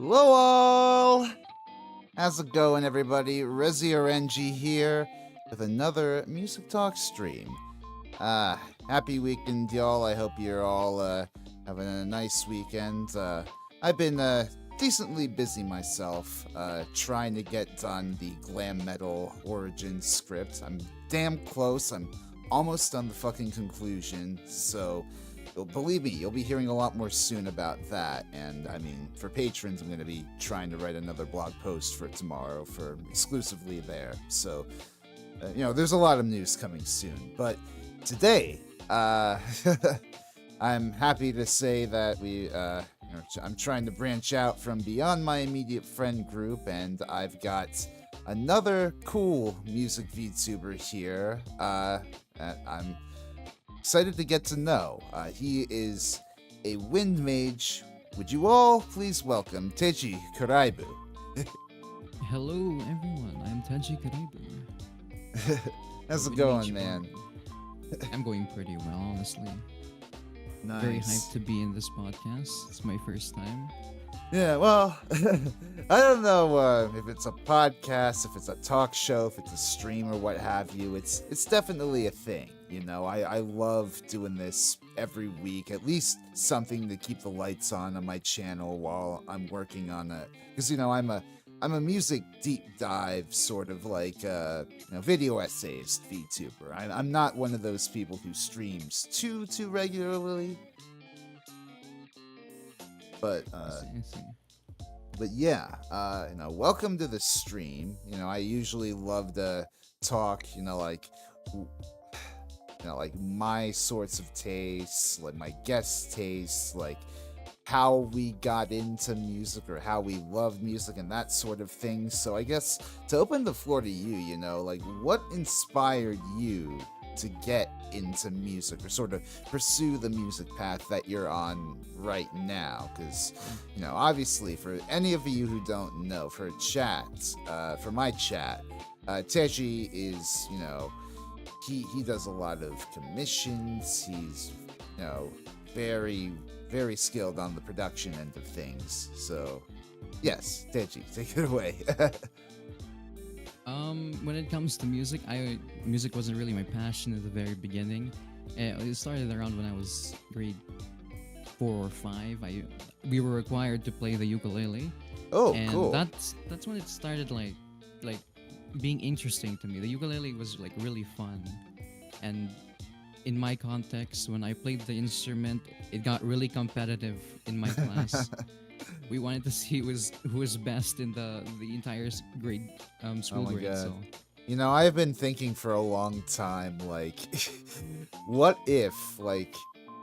Hello all! How's it going, everybody? ResiRNG here with another Music Talk stream. Happy weekend, y'all. I hope you're all having a nice weekend. I've been decently busy myself, trying to get done the glam metal origin script. I'm damn close. I'm almost on the fucking conclusion, so believe me, you'll be hearing a lot more soon about that. And I mean, for patrons, I'm going to be trying to write another blog post for tomorrow for exclusively there. So, there's a lot of news coming soon. But today, I'm happy to say that I'm trying to branch out from beyond my immediate friend group, and I've got another cool music VTuber here that I'm excited to get to know. He is a wind mage. Would you all please welcome TejiKuraibu? Hello everyone, I'm TejiKuraibu. How's it going, man? I'm going pretty well, honestly. Nice. Very hyped to be in this podcast. It's my first time. Yeah, well, I don't know if it's a podcast, if it's a talk show, if it's a stream or what have you. It's definitely a thing. I love doing this every week, at least something to keep the lights on my channel while I'm working on it. Because I'm a music deep dive sort of like video essayist VTuber. I'm not one of those people who streams too regularly. But yeah, welcome to the stream. I usually love to talk, like my sorts of tastes, like my guest tastes, like how we got into music or how we love music and that sort of thing. So I guess to open the floor to you, like what inspired you to get into music or sort of pursue the music path that you're on right now? Because obviously, for any of you who don't know, for my chat, Teji is he does a lot of commissions. He's very very skilled on the production end of things. So yes, Teji, take it away. When it comes to music, music wasn't really my passion at the very beginning. It started around when I was grade 4 or 5. We were required to play the ukulele. Oh, and cool. That's when it started like being interesting to me. The ukulele was like really fun, and in my context, when I played the instrument, it got really competitive in my class. We wanted to see who was best in the entire grade school grade. God. So I've been thinking for a long time, like, what if, like,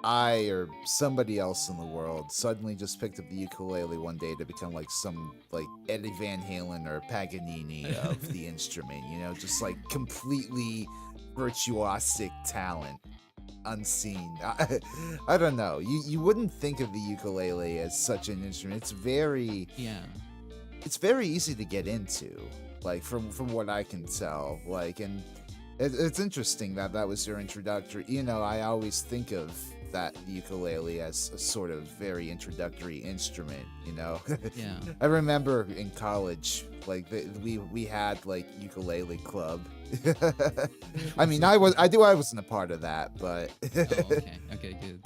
I or somebody else in the world suddenly just picked up the ukulele one day to become like some like Eddie Van Halen or Paganini of the instrument, just like completely virtuosic talent. Unseen. I don't know. You wouldn't think of the ukulele as such an instrument. It's very easy to get into, like from what I can tell. Like, and it's interesting that was your introductory. I always think of the ukulele as a sort of very introductory instrument. yeah. I remember in college, like we had like ukulele club. I mean, I wasn't a part of that, but okay, good.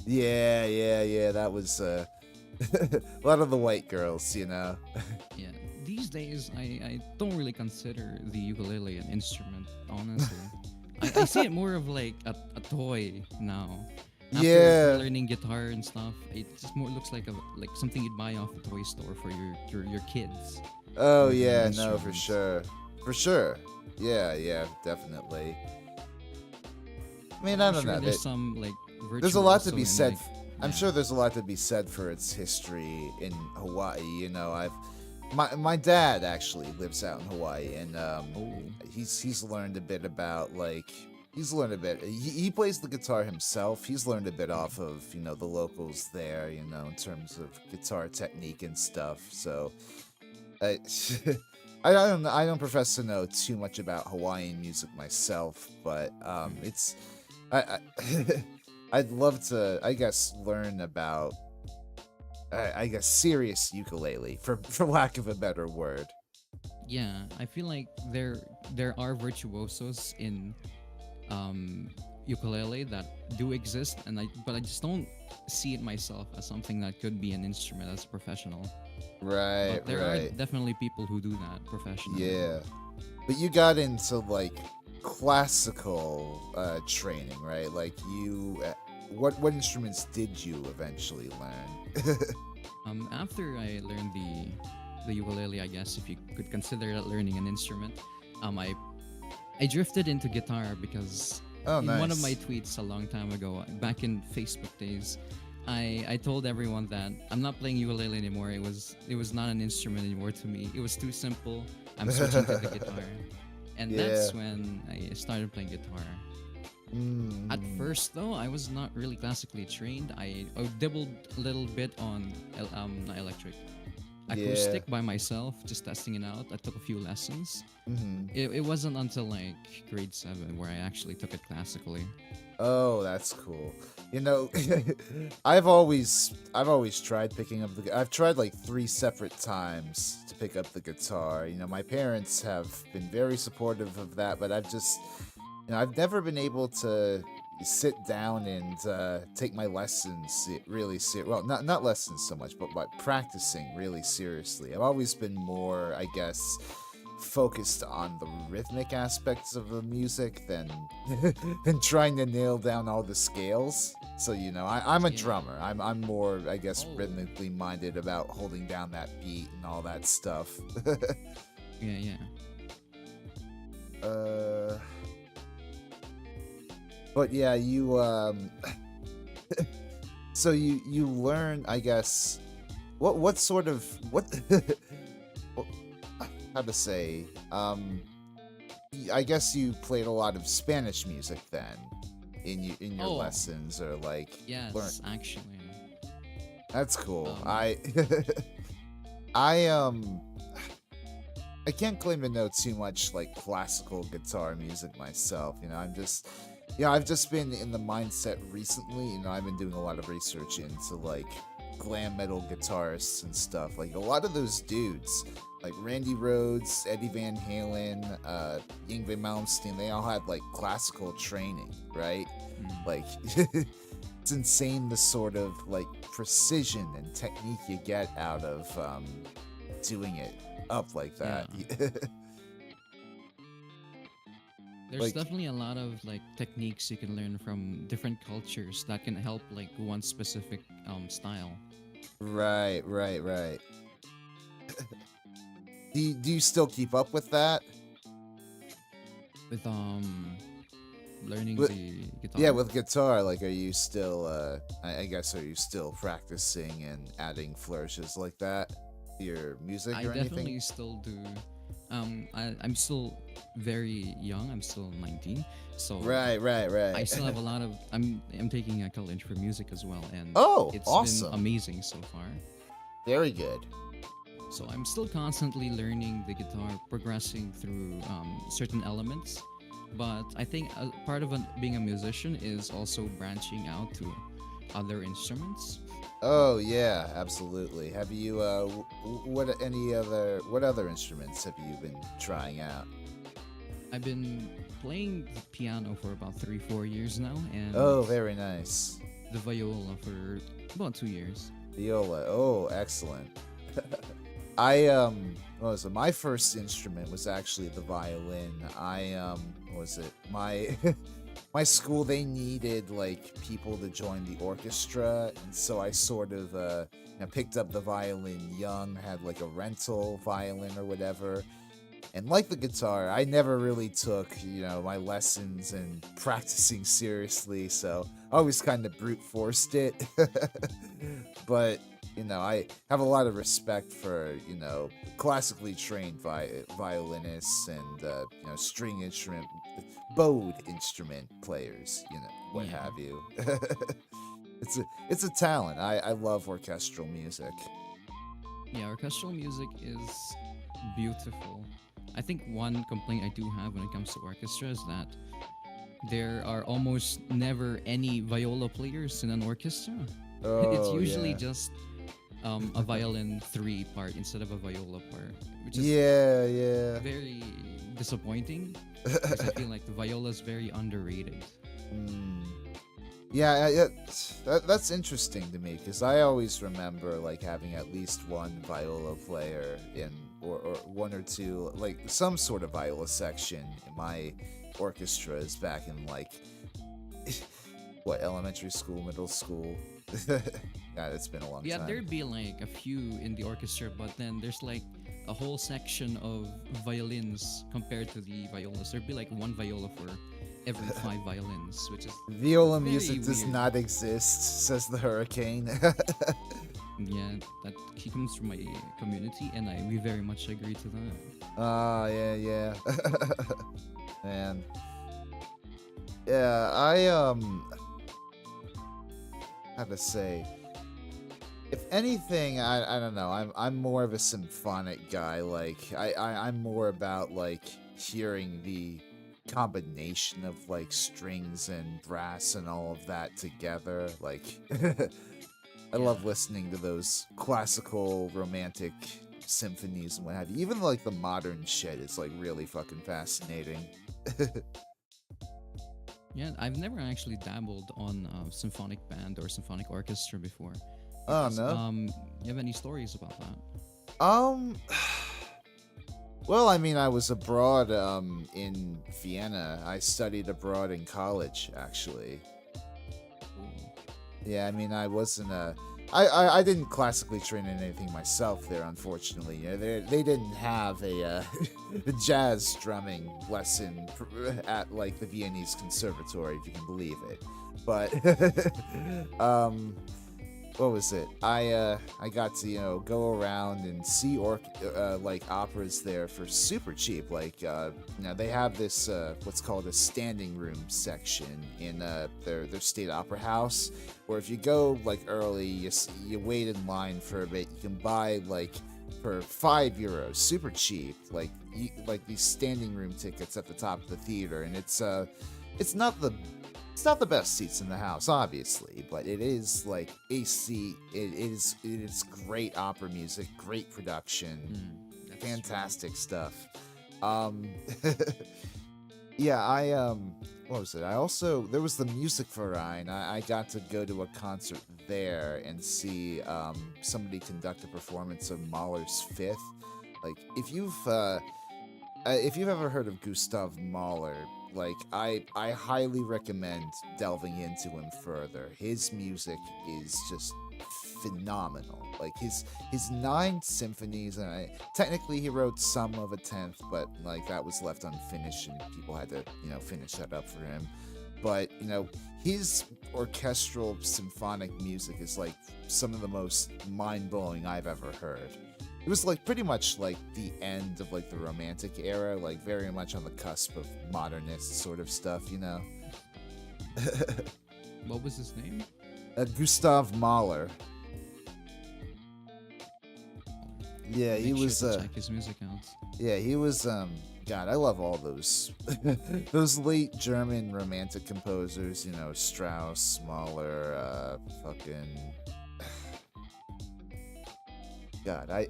Yeah. That was a lot of the white girls, Yeah. These days, I don't really consider the ukulele an instrument. Honestly, I see it more of like a toy now. After learning guitar and stuff, it just more looks like something you'd buy off a toy store for your kids. Oh yeah, no, for sure. Yeah, definitely. I mean, I don't know. There's some like there's a lot to be said. Like, I'm sure there's a lot to be said for its history in Hawaii. My dad actually lives out in Hawaii, and he's learned a bit about he plays the guitar himself. He's learned a bit off of the locals there, in terms of guitar technique and stuff. So I don't profess to know too much about Hawaiian music myself, but it's I'd love to, I guess, learn about I guess serious ukulele, for lack of a better word. Yeah, I feel like there are virtuosos in um ukulele that do exist, and I just don't see it myself as something that could be an instrument as a professional. Right, But there are right. definitely people who do that professionally. Yeah. But you got into like classical training, right? Like what instruments did you eventually learn? After I learned the ukulele, I guess if you could consider that learning an instrument, I drifted into guitar because Oh, in one of my nice. tweets a long time ago, back in Facebook days, I told everyone that I'm not playing ukulele anymore. It was not an instrument anymore to me. It was too simple. I'm switching to the guitar, and Yeah. that's when I started playing guitar. At Mm, first, though, I was not really classically trained. I dabbled a little bit on not electric, yeah. acoustic by myself, just testing it out. I took a few lessons. Hmm. It wasn't until like grade 7 where I actually took it classically. Oh, that's cool. You know, I've always tried picking up I've tried like 3 separate times to pick up the guitar. You know, my parents have been very supportive of that, but I've never been able to sit down and take my lessons really well, not lessons so much, but practicing really seriously. I've always been more, I guess, focused on the rhythmic aspects of the music than than trying to nail down all the scales. So I'm a Yeah. drummer. I'm more, I guess, Oh. rhythmically minded about holding down that beat and all that stuff. Yeah, yeah. uh, but yeah, you so you learn, I guess, what sort of what what- how to say I guess you played a lot of Spanish music then in your Oh, lessons, or like learn. yes, actually. That's cool. Um, I I can't claim to know too much like classical guitar music myself. I've just been in the mindset recently. I've been doing a lot of research into like glam metal guitarists and stuff. Like a lot of those dudes, like Randy Rhoads, Eddie Van Halen, Yngwie Malmsteen, they all had like classical training, right? mm, Like it's insane the sort of like precision and technique you get out of doing it up like yeah. that. There's Like, definitely a lot of like techniques you can learn from different cultures that can help like one specific style. right, right, right. Do you still keep up with that? With learning With, the yeah, guitar. with guitar, like, are you still? I guess, are you still practicing and adding flourishes like that to your music I or anything? definitely still do. I'm still very young. I'm still 19, so Right, right, I right. still have a lot of. I'm taking a college for music as well, and Oh, it's been awesome! amazing so far. Very good. So I'm still constantly learning the guitar, progressing through certain elements. But I think part of being a musician is also branching out to other instruments. Oh yeah, absolutely. Have you what other instruments have you been trying out? I've been playing the piano for about 3, 4 years now, and Oh, very nice. the viola for about 2 years. Viola. Oh, excellent. I what was it? My first instrument was actually the violin. What was it? My my school, they needed like people to join the orchestra, and so I sort of picked up the violin young, had like a rental violin or whatever. And like the guitar, I never really took, my lessons and practicing seriously, so I always kind of brute forced it. But, I have a lot of respect for, classically trained violinists and, string instrument, bowed instrument players, what Yeah. have you. It's a talent. I love orchestral music. Yeah, orchestral music is beautiful. I think one complaint I do have when it comes to orchestra is that there are almost never any viola players in an orchestra. It's Oh, usually yeah. just a violin three part instead of a viola part, which is Yeah, yeah. very disappointing because I feel like the viola is very underrated. Mm. Yeah, that's interesting to me because I always remember like having at least one viola player in, or one or two, like some sort of viola section in my orchestras back in like what, elementary school, middle school. God, it's been a long Yeah, time. there'd be like a few in the orchestra, but then there's like a whole section of violins compared to the violas. There'd be like one viola for every five violins, which is Viola very music does weird. not exist, says the hurricane. Yeah, that he comes from my community, and we very much agree to that. Ah, yeah, yeah. Man. Yeah, how to say, if anything, I don't know. I'm more of a symphonic guy. Like I'm more about like hearing the combination of like strings and brass and all of that together. Like I Yeah, love listening to those classical romantic symphonies and what have you. Even like the modern shit is like really fucking fascinating. yeah. I've never actually dabbled on a symphonic band or symphonic orchestra before. Oh Because no. you have any stories about that? Um Well, I mean, I was abroad in Vienna. I studied abroad in college, actually. Ooh. Yeah, I mean, I wasn't a. I didn't classically train in anything myself there, unfortunately. You know, they didn't have a a jazz drumming lesson at like the Viennese Conservatory, if you can believe it. But what was it? I got to go around and see like operas there for super cheap. Like they have this what's called a standing room section in their state opera house, where if you go like early, you wait in line for a bit. You can buy like for €5, super cheap, like these standing room tickets at the top of the theater, and it's not the best seats in the house, obviously, but it is like AC. It is great opera music, great production, That's fantastic stuff. Um, yeah, what was it? I also there was the Music Verein. I got to go to a concert there and see somebody conduct a performance of Mahler's Fifth. Like if you've ever heard of Gustav Mahler, like I highly recommend delving into him further. His music is just phenomenal. Like his nine symphonies, and technically he wrote some of a tenth, but like that was left unfinished, and people had to finish that up for him. But his orchestral symphonic music is like some of the most mind blowing I've ever heard. It was like pretty much like the end of like the romantic era, like very much on the cusp of modernist sort of stuff, what was his name? Gustav Mahler. Yeah, he Make sure was to check his music out. yeah, he was God, I love all those those late German romantic composers, Strauss, Mahler, fucking God, I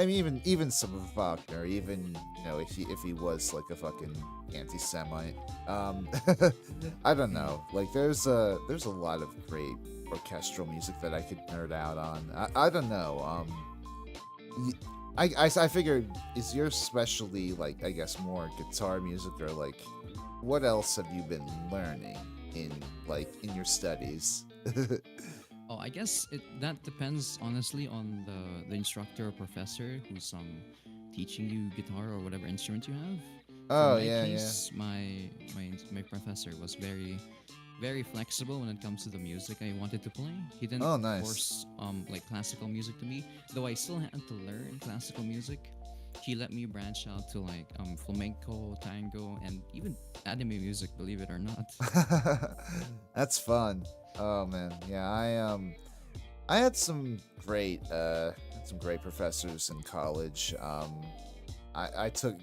mean, even some of Wagner, even if he was like a fucking anti-Semite, I don't know. Like there's a lot of great orchestral music that I could nerd out on. I don't know. I figured, is your specialty like, I guess, more guitar music, or like what else have you been learning in your studies? Oh, I guess that depends honestly on the instructor or professor who's teaching you guitar or whatever instrument you have. For Oh my yeah, yeah. case, my professor was very flexible when it comes to the music I wanted to play. He didn't Oh nice. force like classical music to me, though I still had to learn classical music. He let me branch out to like flamenco, tango, and even anime music, believe it or not. That's fun. Oh man, yeah. I had some great professors in college. I took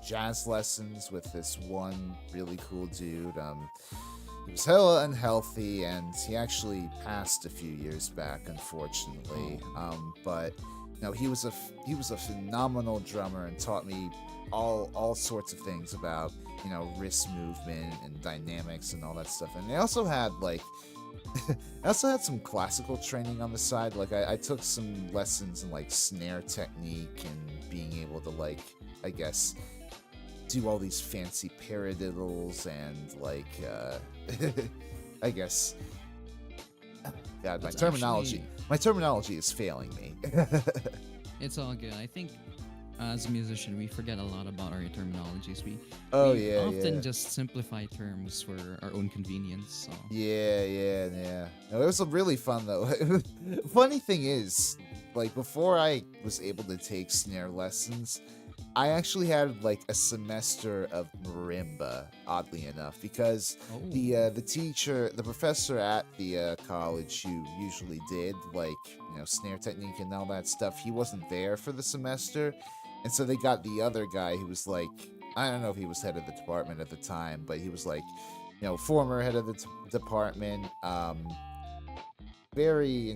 jazz lessons with this one really cool dude. he was hella unhealthy, and he actually passed a few years back, unfortunately. But he was a phenomenal drummer and taught me all sorts of things about wrist movement and dynamics and all that stuff. And they also had I also had some classical training on the side. Like I took some lessons in like snare technique and being able to I guess do all these fancy paradiddles and I guess God, That's my terminology is failing me. it's all good. I think as a musician, we forget a lot about our terminologies. Oh we yeah, often yeah. just simplify terms for our own convenience. So Yeah. No, it was really fun though. Funny thing is, before I was able to take snare lessons, I actually had a semester of marimba, oddly enough, because oh, the professor at the college who usually did snare technique and all that stuff, he wasn't there for the semester, and so they got the other guy who was I don't know if he was head of the department at the time, but he was former head of the department, very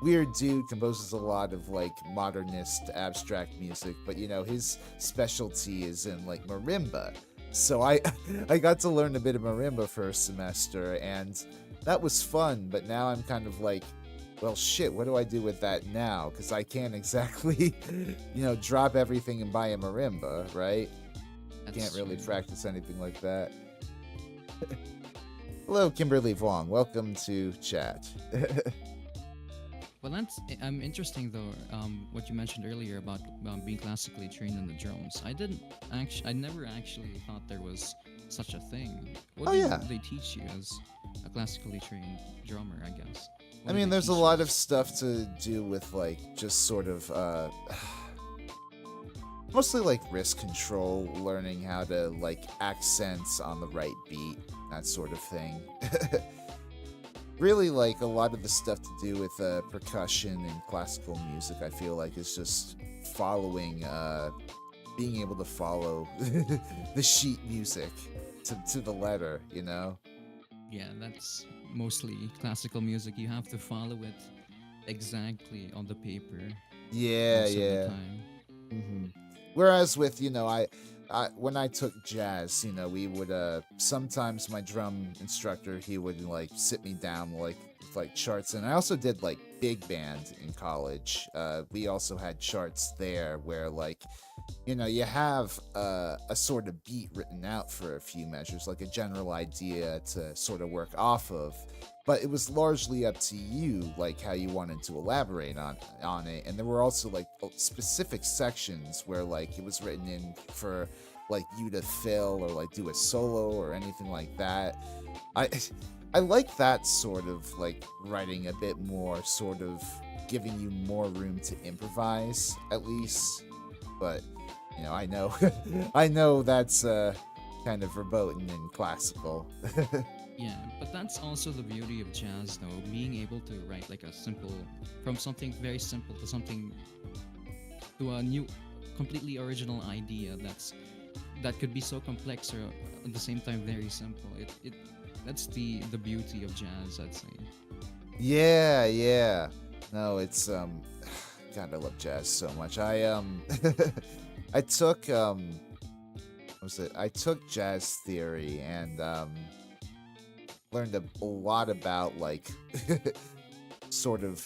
weird dude, composes a lot of modernist abstract music, but his specialty is in marimba. So I I got to learn a bit of marimba for a semester, and that was fun. But now I'm kind of well, shit, what do I do with that now? Because I can't exactly drop everything and buy a marimba, right? that's Can't really true. practice anything like that. Hello, Kimberly Vuong. Welcome to chat. Well, that's interesting though. What you mentioned earlier about being classically trained on the drums. I never actually thought there was such a thing. What Oh do yeah. they teach you as a classically trained drummer? I guess. I What do mean, they there's a teach lot you? of stuff to do with just sort of mostly wrist control, learning how to accents on the right beat, that sort of thing. Really, a lot of the stuff to do with percussion and classical music, I feel is just following, being able to follow the sheet music to the letter, Yeah, that's mostly classical music. You have to follow it exactly on the paper Yeah, most of the yeah. time. hmm Whereas with I when I took jazz, we would sometimes my drum instructor, he would sit me down with charts, and I also did big band in college. We also had charts there where you have a sort of beat written out for a few measures, like a general idea to sort of work off of. But it was largely up to you, how you wanted to elaborate on it. And there were also specific sections where it was written in for you to fill or do a solo or anything like that. I I like that sort of writing a bit more, sort of giving you more room to improvise at least. But I know I know that's kind of verboten in classical. Yeah, but that's also the beauty of jazz, though, being able to write from something very simple to something to a new, completely original idea that could be so complex or at the same time very simple. It That's the beauty of jazz, I'd say. Yeah. No, it's God, I love jazz so much. I took what was it? I took jazz theory and learned a lot about sort of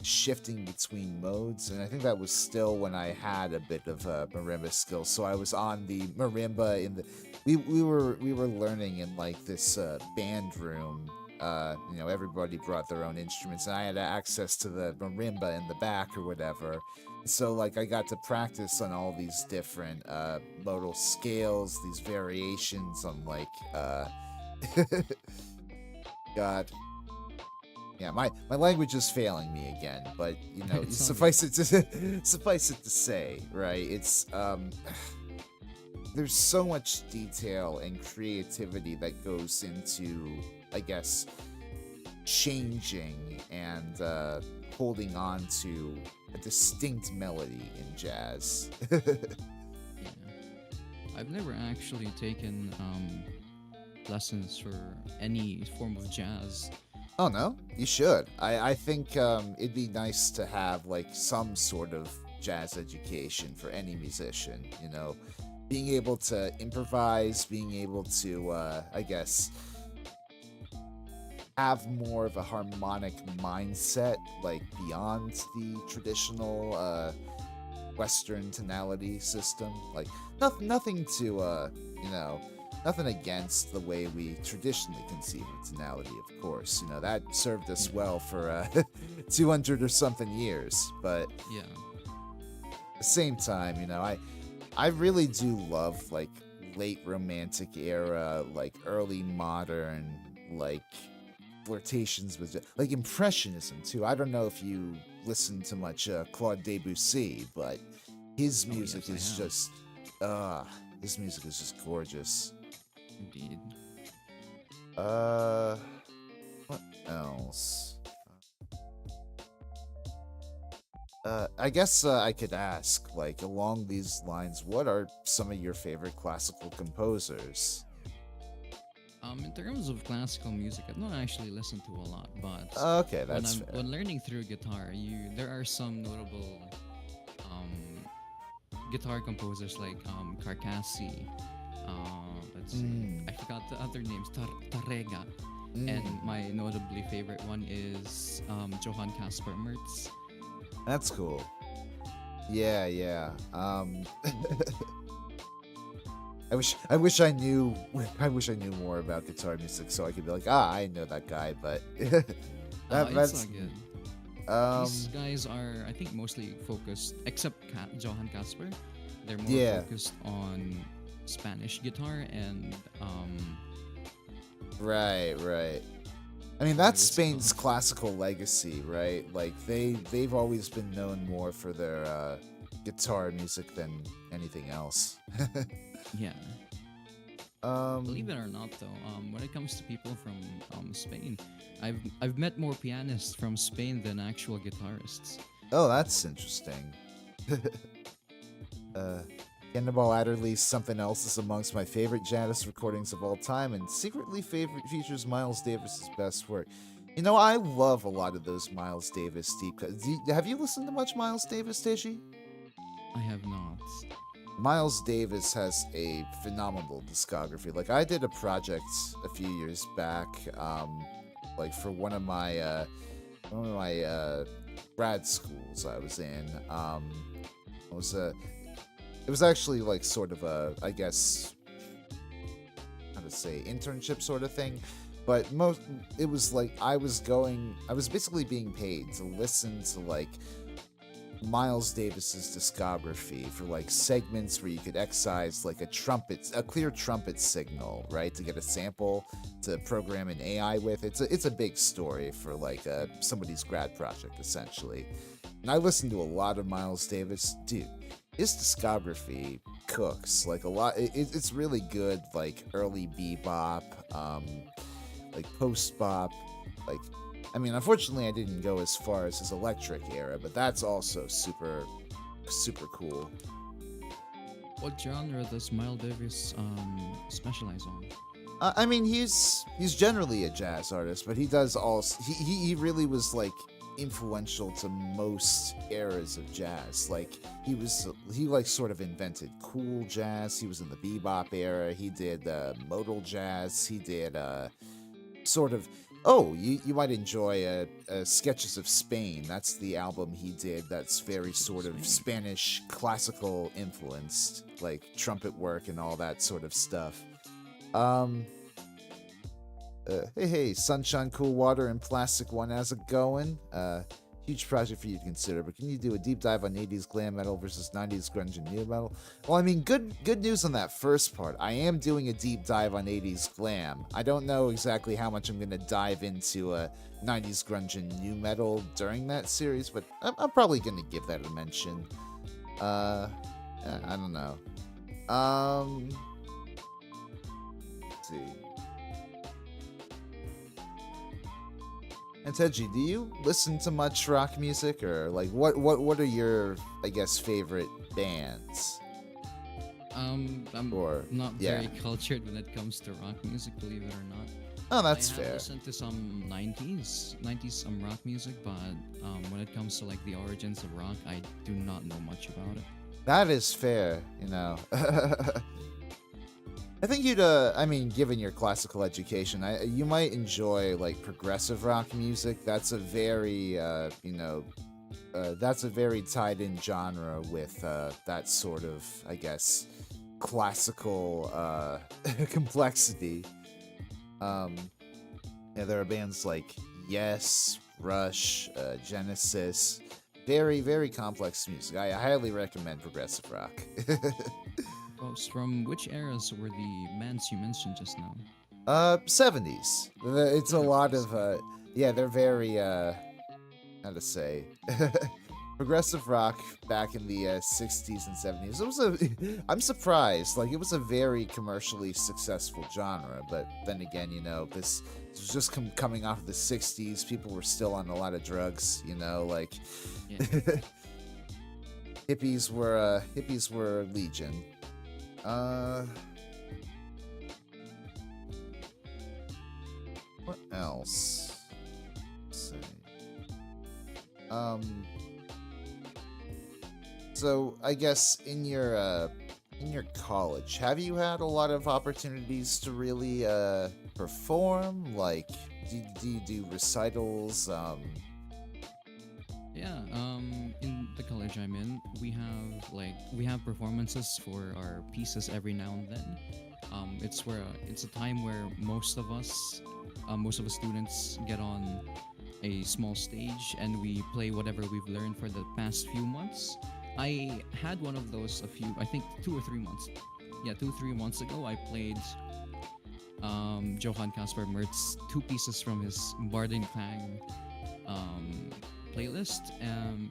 shifting between modes, and I think that was still when I had a bit of marimba skills. So I was on the marimba in the we were learning in this band room. Everybody brought their own instruments, and I had access to the marimba in the back or whatever. So I got to practice on all these different modal scales, these variations on God. Yeah, my language is failing me again, but It's all good. suffice it to suffice it to say, right? It's there's so much detail and creativity that goes into, I guess, changing and holding on to a distinct melody in jazz. Yeah. I've never actually taken lessons for any form of jazz. Oh no, you should. I think it'd be nice to have like some sort of jazz education for any musician. You know, being able to improvise, being able to, I guess, have more of a harmonic mindset, like beyond the traditional Western tonality system. Like nothing to, you know, nothing against the way we traditionally conceive of tonality, of course. You know, that served us well for 200 or something years. But Yeah. at the same time, you know, I really do love like late romantic era, like early modern, like flirtations with like impressionism too. I don't know if you listen to much Claude Debussy, but his Oh music yes, I is have. just his music is just gorgeous. Indeed. Uh, what else? I guess I could ask, like, along these lines, what are some of your favorite classical composers? In terms of classical music, I've not actually listened to a lot, but Okay, that's fair. when learning through guitar, you there are some notable um guitar composers like Carcassi. Let's see, Mm, I forgot the other names. Tarrega, and mm, my notably favorite one is Johann Caspar Mertz. that's cool. Yeah, yeah. I wish I knew I wish I knew more about guitar music so I could be like, I know that guy, but It's that's not good. um These guys are, I think, mostly focused, except Johann Casper. They're more yeah, focused on Spanish guitar and right, right. I mean, that's private Spain's stuff. classical legacy, right? Like they've always been known more for their guitar music than anything else. Yeah. Believe um it or not, though, when it comes to people from Spain, I've met more pianists from Spain than actual guitarists. oh, that's interesting. uh Cannonball Adderley's Something Else is amongst my favorite Janice recordings of all time and secretly favorite features Miles Davis's best work. You know, I love a lot of those Miles Davis deep cuts. Have you listened to much Miles Davis, Teji? I have not. Miles Davis has a phenomenal discography. Like I did a project a few years back, like for one of my grad schools I was in. It was a it was actually like sort of a, I guess, how to say, internship sort of thing. But most it was like I was basically being paid to listen to like Miles Davis's discography for like segments where you could excise like a clear trumpet signal, right, to get a sample to program an AI with. It's a big story for like somebody's grad project essentially. And I listened to a lot of Miles Davis, dude. His discography cooks like a lot. It's really good, like early bebop, like post bop, like I mean, unfortunately, I didn't go as far as his electric era, but that's also super, super cool. What genre does Miles Davis specialize on? I mean, he's generally a jazz artist, but he does all. He really was like influential to most eras of jazz. Like he like sort of invented cool jazz. He was in the bebop era. He did modal jazz. He did sort of. Oh, you might enjoy Sketches of Spain. That's the album he did. That's very Sketches of sort of Spain. Spanish classical influenced, like trumpet work and all that sort of stuff. Um, hey, Sunshine, Cool Water, and Plastic One. How's it going? Huge project for you to consider, but can you do a deep dive on 80s glam metal versus 90s grunge and new metal? Well, I mean, good news on that first part. I am doing a deep dive on 80s glam. I don't know exactly how much I'm going to dive into 90s grunge and new metal during that series, but I'm probably going to give that a mention. I don't know. Let's see. And Teji, do you listen to much rock music, or like what are your, I guess, favorite bands? I'm Or not yeah. very cultured when it comes to rock music, believe it or not. Oh, I that's have fair. listened to some 90s rock music, but when it comes to like the origins of rock, I do not know much about it. That is fair, you know. I think you'd, I mean, given your classical education, you might enjoy like progressive rock music. That's a very, that's a very tied-in genre with that sort of, I guess, classical complexity. Um, yeah, there are bands like Yes, Rush, Genesis. Very, very complex music. I highly recommend progressive rock. Folks, from which eras were the bands you mentioned just now? 70s. It's a lot 70s. of yeah, they're very how to say progressive rock back in the 60s and 70s. It was a I'm surprised. Like it was a very commercially successful genre, but then again, you know, this was just coming off of the 60s. People were still on a lot of drugs, you know, like Yeah. hippies were legion. Uh what else? Let's see. Um So I guess in your college, have you had a lot of opportunities to really perform? Like, do you do recitals? Yeah, in the college I'm in, we have performances for our pieces every now and then. It's a time where most of the students get on a small stage and we play whatever we've learned for the past few months. I had one of those I think 2 or 3 months. Yeah, 2 3 months ago I played Johann Caspar Mertz's two pieces from his Barden Klang um, playlist.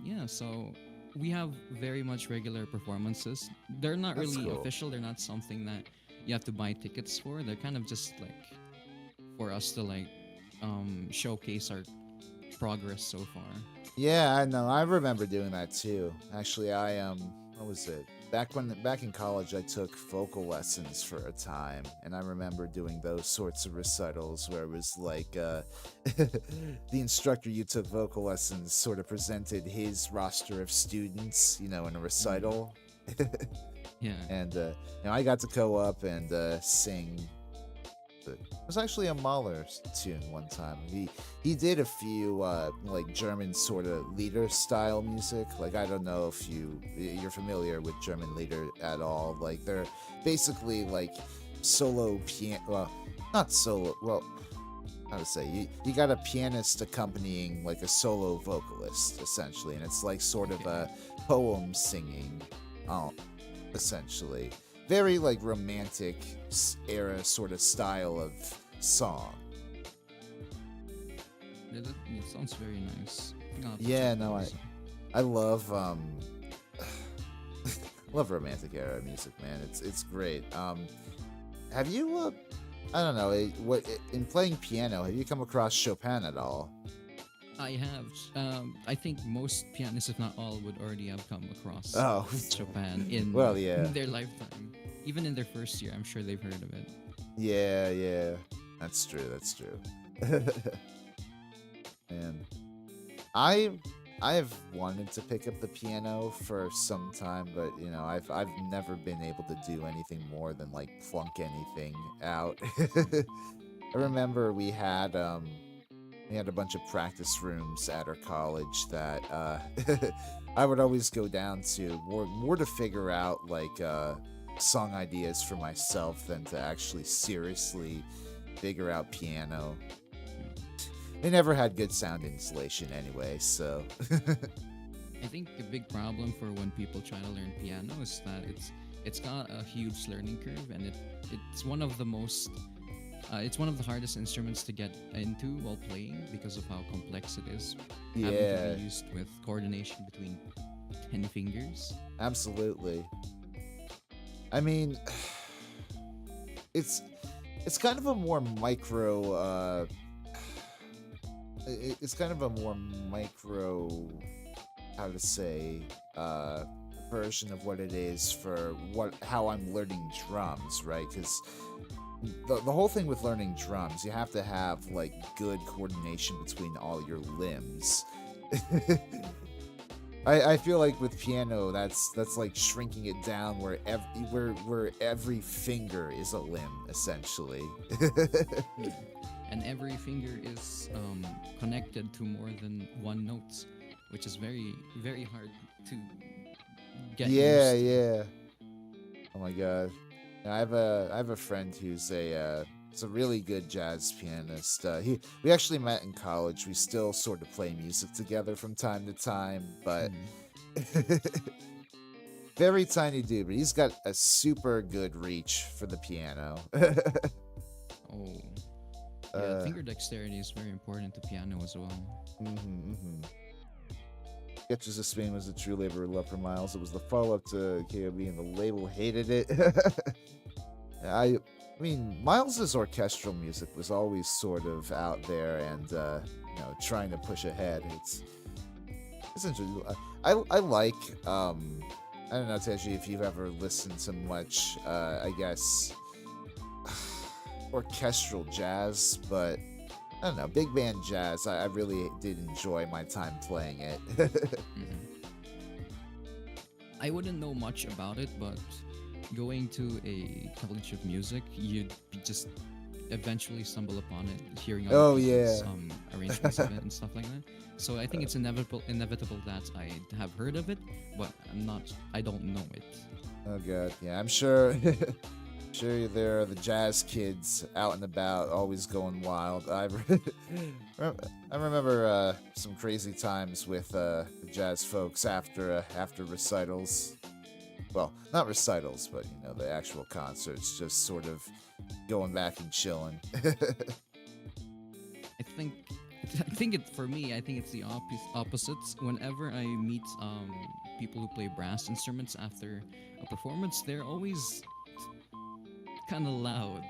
Yeah, so we have very much regular performances. They're not That's really cool. official. They're not something that you have to buy tickets for. They're kind of just like for us to like showcase our progress so far. Yeah, I know. I remember doing that too. Actually, I what was it? Back in college, I took vocal lessons for a time, and I remember doing those sorts of recitals where it was like the instructor you took vocal lessons sort of presented his roster of students, you know, in a Mm, recital, yeah. and you know, I got to go up and sing. It was actually a Mahler tune one time. He did a few like German sort of lieder style music. Like I don't know if you're familiar with German lieder at all. Like they're basically like solo piano. Well, not solo. Well, how to say you got a pianist accompanying like a solo vocalist essentially, and it's like sort of Okay. a poem singing. Um, essentially. Very like romantic era sort of style of song. It sounds very nice. I think I'll have to check Yeah, no, those. I love love romantic era music, man. It's great. Have you I don't know, what in playing piano, have you come across Chopin at all? I have. I think most pianists, if not all, would already have come across Oh. Chopin Well, yeah. in their lifetime. Even in their first year, I'm sure they've heard of it. Yeah, yeah. That's true. That's true. And I I've wanted to pick up the piano for some time, but you know, I've never been able to do anything more than like plunk anything out. I remember we had a bunch of practice rooms at our college that I would always go down to more to figure out like song ideas for myself than to actually seriously figure out piano. They never had good sound insulation anyway, so I think a big problem for when people try to learn piano is that it's got a huge learning curve, and it's one of the most it's one of the hardest instruments to get into while playing because of how complex it is, having to yeah, be used with coordination between 10 fingers. absolutely. I mean, it's it's kind of a more micro it's kind of a more micro how to say uh version of what it is for how I'm learning drums, right? Because the whole thing with learning drums, you have to have like good coordination between all your limbs. I feel like with piano, that's like shrinking it down where every finger is a limb essentially. And every finger is connected to more than one note, which is very very hard to get Yeah, used to. yeah. Oh my god. I have a friend who's a really good jazz pianist. We actually met in college. We still sort of play music together from time to time, but Mm. very tiny dude. But he's got a super good reach for the piano. Oh, yeah. uh, Finger dexterity is very important to piano as well. mhm. Sketches of Spain was a true labor of love for Miles. It was the follow-up to KOB, and the label hated it. I mean, Miles's orchestral music was always sort of out there and trying to push ahead. It's interesting. I like I don't know, Teji, if you've ever listened to much I guess orchestral jazz, but I don't know, big band jazz. I really did enjoy my time playing it. Mhm. I wouldn't know much about it, but going to a college of music, you'd just eventually stumble upon it, hearing other Oh people's yeah. arrangements of it and stuff like that. So I think it's inevitable that I have heard of it, but I don't know it. Oh god, yeah, I'm sure. Sure, there are the jazz kids out and about, always going wild. I remember some crazy times with the jazz folks after recitals. Well, not recitals, but the actual concerts, just sort of going back and chilling. I think I think it for me. I think it's the opposites. Whenever I meet people who play brass instruments after a performance, they're always kind of loud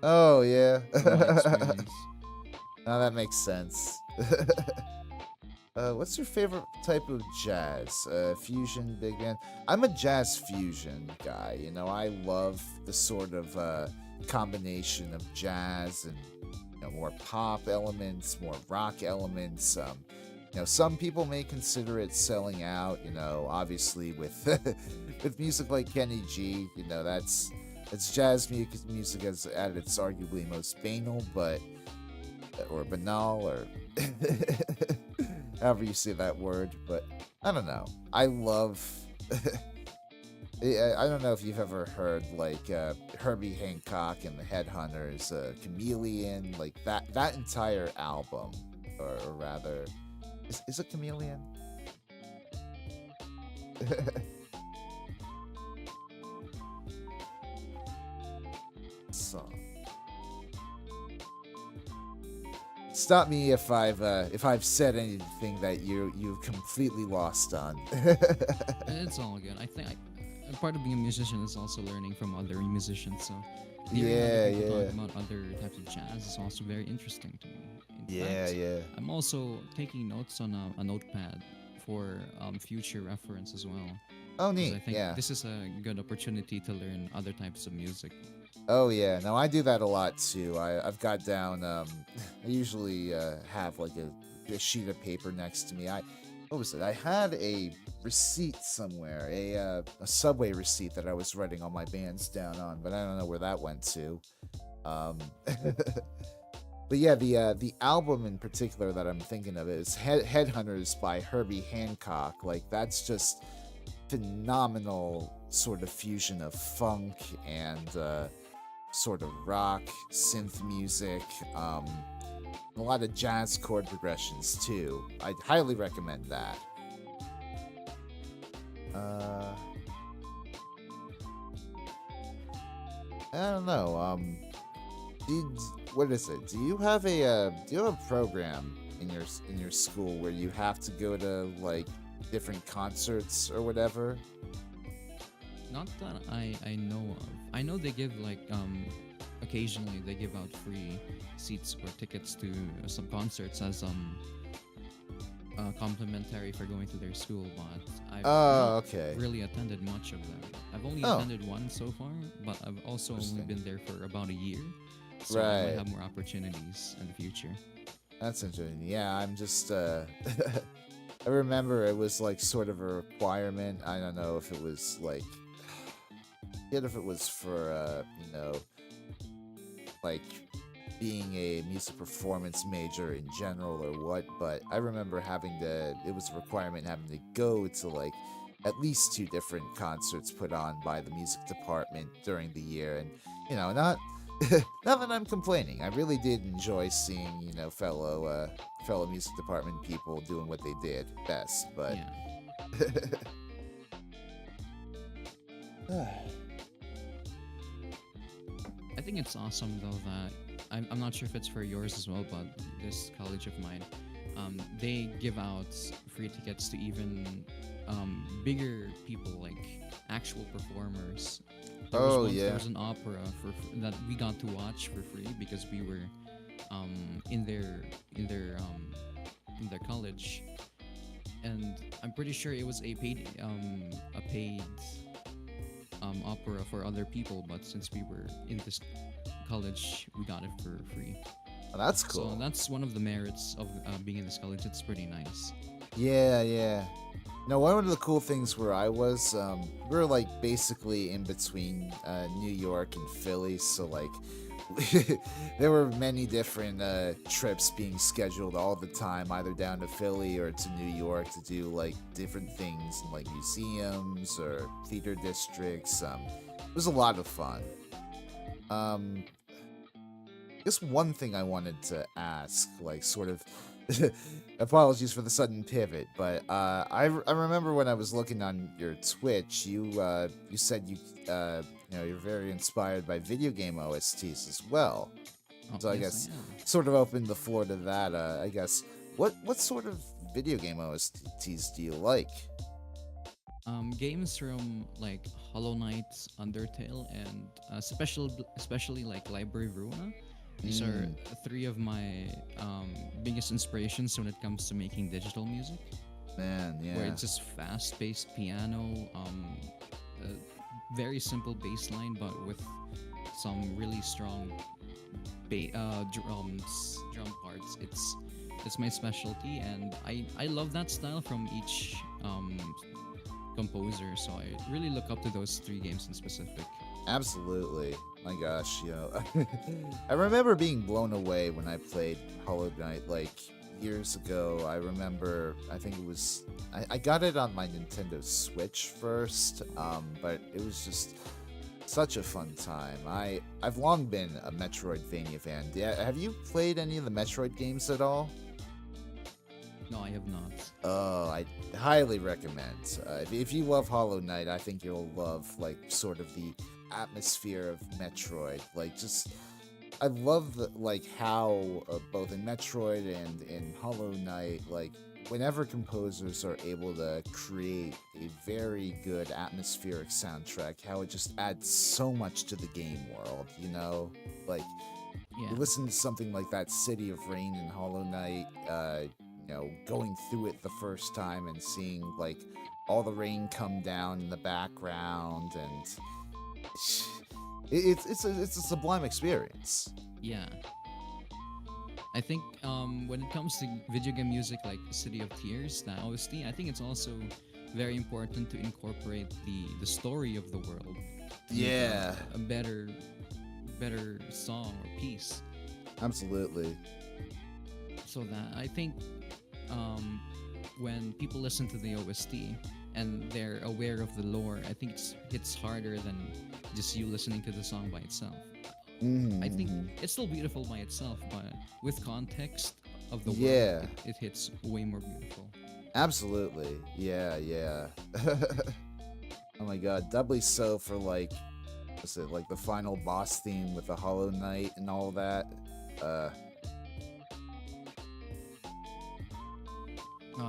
Oh yeah. from my experience. Now that makes sense. What's your favorite type of jazz? Fusion, big band? I'm a jazz fusion guy. I love the sort of combination of jazz and more pop elements, more rock elements. Some people may consider it selling out. Obviously with with music like Kenny G, that's jazz music as at its arguably most banal, or banal, or however you say that word. But I don't know. I love. I don't know if you've ever heard like Herbie Hancock and the Headhunters, Chameleon, like that entire album, or rather, is it Chameleon? Song. Stop me if I've said anything that you've completely lost on. It's all good. I think part of being a musician is also learning from other musicians. So hearing Yeah, other people yeah. talk about other types of jazz is also very interesting to me. In Yeah, fact, yeah. I'm also taking notes on a notepad for future reference as well. Oh, Because I neat. think Yeah. this is a good opportunity to learn other types of music. Oh, yeah. No, I do that a lot too. I've got down. I usually have like a sheet of paper next to me. What was it? I had a receipt somewhere, a subway receipt that I was writing all my bands down on, but I don't know where that went to. Um, but yeah, the album in particular that I'm thinking of is Headhunters by Herbie Hancock. Like that's just phenomenal sort of fusion of funk and sort of rock, synth music, a lot of jazz chord progressions too. I'd highly recommend that. I don't know. What is it? Do you have a program in your school where you have to go to like different concerts or whatever? Not that I know of. I know they give like occasionally they give out free seats or tickets to some concerts as complimentary for going to their school, but I've not Oh, okay. really attended much of them. I've only Oh, attended one so far, but I've also only interesting. been there for about a year, so I might Right. have more opportunities in the future. That's interesting. Yeah, I'm just I remember it was like sort of a requirement. I don't know if it was like I forget if it was for like being a music performance major in general or what, but I remember having to it was a requirement having to go to like at least two different concerts put on by the music department during the year, and not not that I'm complaining. I really did enjoy seeing, fellow music department people doing what they did best, but Yeah. I think it's awesome though that I'm not sure if it's for yours as well, but this college of mine, they give out free tickets to even bigger people, like actual performers. Oh There yeah. was an opera that we got to watch for free because we were in their college, and I'm pretty sure it was a paid opera for other people, but since we were in this college, we got it for free. Oh, that's So cool. that's one of the merits of being in this college. It's pretty nice. Yeah, yeah. One of the cool things where I was, we were like basically in between New York and Philly, so like there were many different trips being scheduled all the time, either down to Philly or to New York to do like different things in like museums or theater districts. It was a lot of fun. Um, just one thing I wanted to ask, like sort of apologies for the sudden pivot, but I remember when I was looking on your Twitch, you said you're very inspired by video game OSTs as well. Oh, So I yes, guess I am. sort of opened the floor to that. I guess what sort of video game OSTs do you like? Games from like Hollow Knight, Undertale, and especially like Library of Ruina. These are Mm, three of my biggest inspirations when it comes to making digital music, man, where yeah. it's just fast-paced piano, a very simple bass line, but with some really strong drum parts. It's my specialty, and I love that style from each composer. So I really look up to those three games in specific. Absolutely. My gosh, I remember being blown away when I played Hollow Knight like years ago. I remember, I think it was, I got it on my Nintendo Switch first, but it was just such a fun time. I've long been a Metroidvania fan. Have you played any of the Metroid games at all? No, I have not. Oh, I highly recommend. If you love Hollow Knight, I think you'll love like sort of the atmosphere of Metroid. Like, just I love like how both in Metroid and in Hollow Knight, like whenever composers are able to create a very good atmospheric soundtrack, how it just adds so much to the game world. Like Yeah, you listen to something like that City of Rain in Hollow Knight, going through it the first time and seeing like all the rain come down in the background, and it's a sublime experience. yeah. I think when it comes to video game music like City of Tears, the OST, I think it's also very important to incorporate the story of the world to make Yeah, a better song or piece. absolutely. So that I think when people listen to the OST and they're aware of the lore, I think it's harder than just you listening to the song by itself. I think Mhm. it's still beautiful by itself, but with context of the world, Yeah, it hits way more beautiful. absolutely. Yeah, yeah. Oh my god, doubly so for like, what's it like the final boss theme with the Hollow Knight and all that. Uh,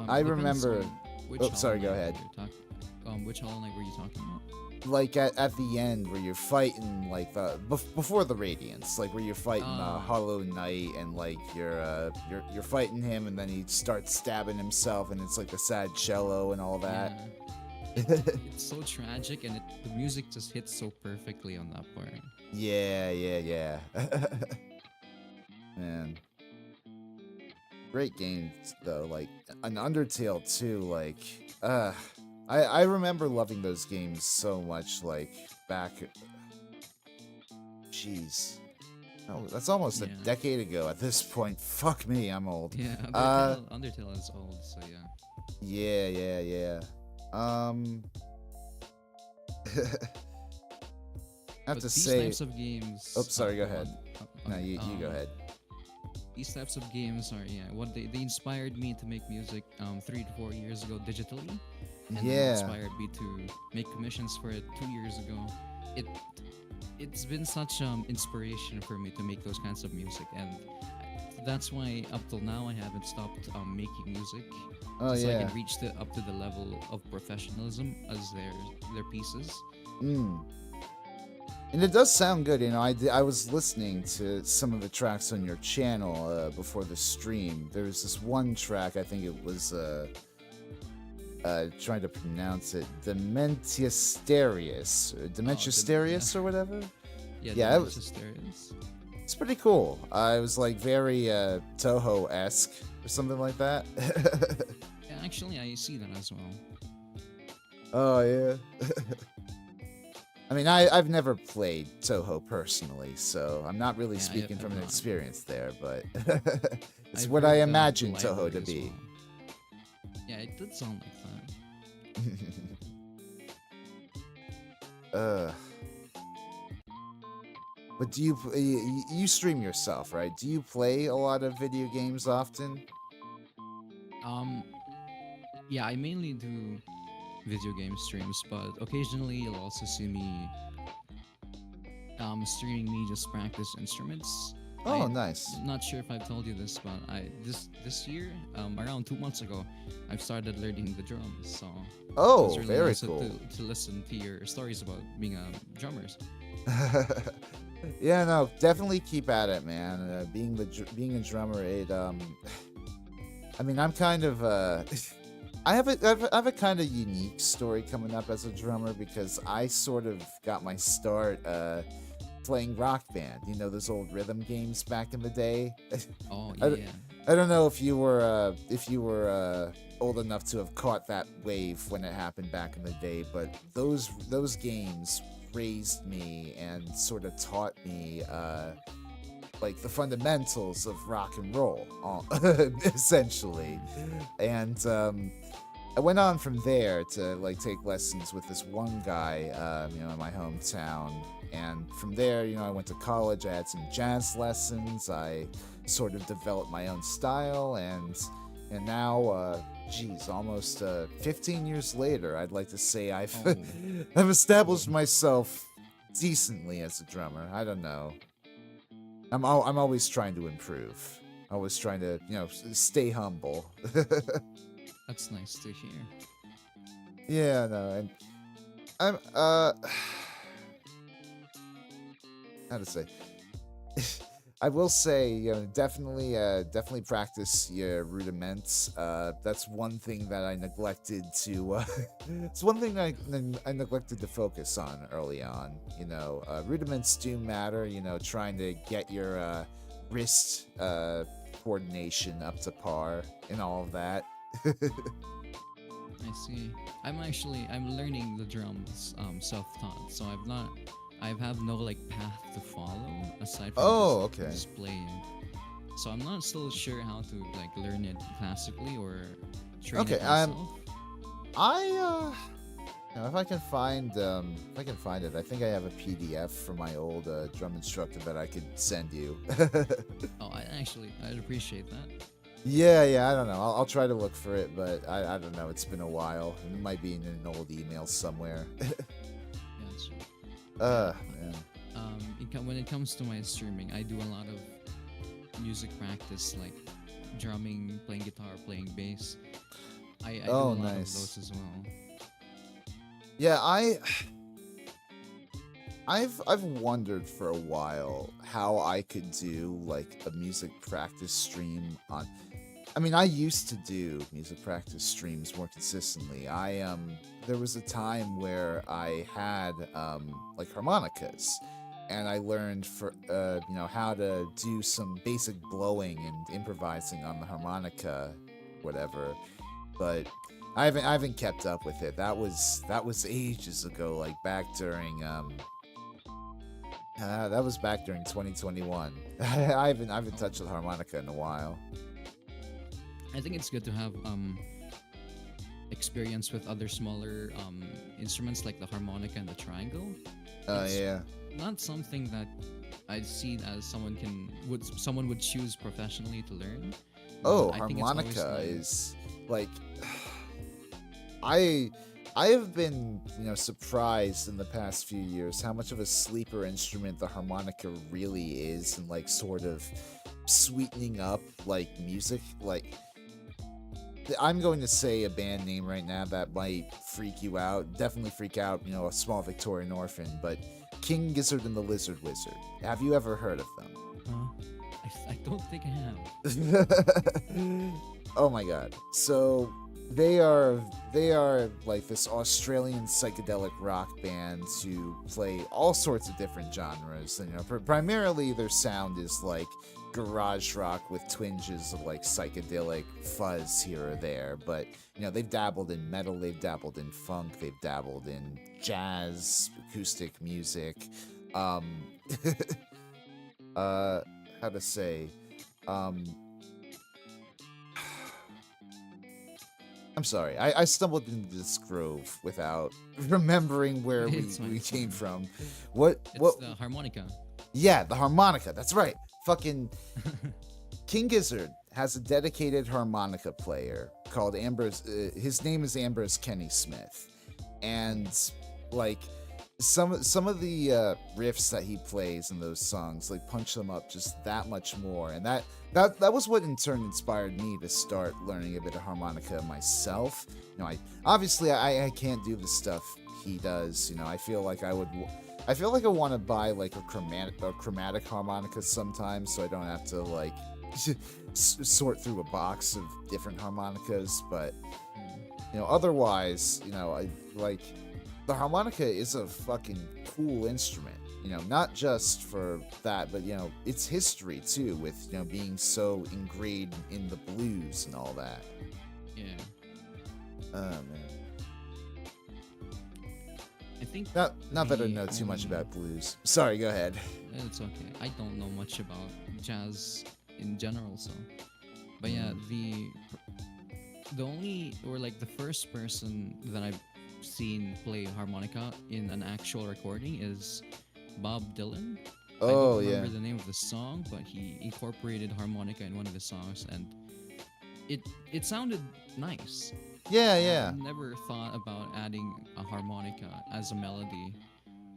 I Depends remember. on which Oh, Hollow sorry. Go Knight ahead. you're talking. Which Hollow Knight were you talking about? Like at the end where you're fighting like before the Radiance, like where you're fighting Hollow Knight and like you're fighting him and then he starts stabbing himself and it's like the sad cello and all that. Yeah. It's so tragic and the music just hits so perfectly on that part. Yeah. Man. Great games though, like an Undertale too, like I remember loving those games so much, like back jeez. Oh, that's almost a decade ago at this point. Fuck me, I'm old. Yeah, Undertale is old, so yeah. Yeah. I have But to these say types of games. Oh, sorry, go ahead. No, okay, you go ahead. These types of games are what they inspired me to make music 3 to 4 years ago digitally, and then inspired me to make commissions for it 2 years ago. It's been such inspiration for me to make those kinds of music, and that's why up till now I haven't stopped making music. Oh so yeah. I can reach up to the level of professionalism as their pieces. And it does sound good, you know. I was listening to some of the tracks on your channel before the stream. There was this one track, I think it was trying to pronounce it, Dementiasterius or whatever. Yeah, it was. It's pretty cool. It was like very Toho-esque or something like that. Yeah, actually, I see that as well. Oh yeah. I mean, I've never played Toho personally, so I'm not really speaking from an experience there, but it's what I imagine Toho to be. Well. Yeah, it did sound like that. But do you stream yourself, right? Do you play a lot of video games often? Yeah, I mainly do video game streams, but occasionally you'll also see me streaming me just practice instruments. Oh, nice. I'm not sure if I've told you this, but this year, around 2 months ago, I've started learning the drums. So it was really very nice cool to listen to your stories about being a drummer. Yeah, no, definitely keep at it, man. Being a drummer, I mean, I'm kind of I have a kind of unique story coming up as a drummer because I sort of got my start playing Rock Band. You know, those old rhythm games back in the day. Oh yeah. I don't know if you were old enough to have caught that wave when it happened back in the day, but those games raised me and sort of taught me like the fundamentals of rock and roll, essentially. And I went on from there to like take lessons with this one guy, in my hometown. And from there, I went to college. I had some jazz lessons. I sort of developed my own style, and now, almost 15 years later, I'd like to say I've established myself decently as a drummer. I don't know. I'm always trying to improve. Always trying to, stay humble. That's nice to hear. Yeah, no, and I'm how to say. I will say, definitely practice your rudiments. That's one thing that I neglected to. It's one thing I neglected to focus on early on. Rudiments do matter. Trying to get your wrist coordination up to par and all of that. I see. I'm learning the drums self-taught, so I have no like path to follow aside from just playing. So I'm not still sure how to like learn it classically or train it myself. If I can find it, I think I have a PDF from my old drum instructor that I could send you. I'd appreciate that. Yeah, I don't know. I'll try to look for it, but I don't know. It's been a while. It might be in an old email somewhere. Yeah, man. When it comes to my streaming, I do a lot of music practice, like drumming, playing guitar, playing bass. I do a lot of those as well. Yeah, I've wondered for a while how I could do like a music practice stream on. I mean, I used to do music practice streams more consistently. There was a time where I had like harmonicas, and I learned for how to do some basic blowing and improvising on the harmonica, whatever. But I haven't kept up with it. That was ages ago, like back during that was back during 2021. I haven't touched the harmonica in a while. I think it's good to have experience with other smaller instruments like the harmonica and the triangle. It's Yeah. not something that I see as someone would choose professionally to learn. Oh, But I think it's always harmonica nice. is like I I have been, surprised in the past few years how much of a sleeper instrument the harmonica really is, and like sort of sweetening up like music. Like I'm going to say a band name right now that might freak you out. Definitely freak out, a small Victorian orphan, but King Gizzard and the Lizard Wizard. Have you ever heard of them? I don't think I have. Oh my god. So they are like this Australian psychedelic rock band who play all sorts of different genres. And, primarily their sound is like garage rock with twinges of like psychedelic fuzz here or there. But they've dabbled in metal, they've dabbled in funk, they've dabbled in jazz, acoustic music. Um, how to say? I'm sorry. I stumbled into this grove without remembering where It's fine, we it's came fine. from. What? It's the harmonica. Yeah, the harmonica. That's right. Fucking King Gizzard has a dedicated harmonica player called Ambrose. His name is Ambrose Kenny Smith, and like some of the riffs that he plays in those songs like punch them up just that much more, and that was what in turn inspired me to start learning a bit of harmonica myself. I can't do the stuff he does. I feel like I want to buy like a chromatic harmonica sometimes, so I don't have to like sort through a box of different harmonicas. But otherwise, I like the harmonica is a fucking cool instrument. Not just for that, but its history too, with being so ingrained in the blues and all that. Yeah. Oh man. I think Not that I know too much about blues. Sorry, go ahead. it's okay. I don't know much about jazz in general, so. But yeah, the only or like the first person that I've seen play harmonica in an actual recording is Bob Dylan. I Oh don't yeah. remember the name of the song, but he incorporated harmonica in one of the songs, and it sounded nice. Yeah. I never thought about adding a harmonica as a melody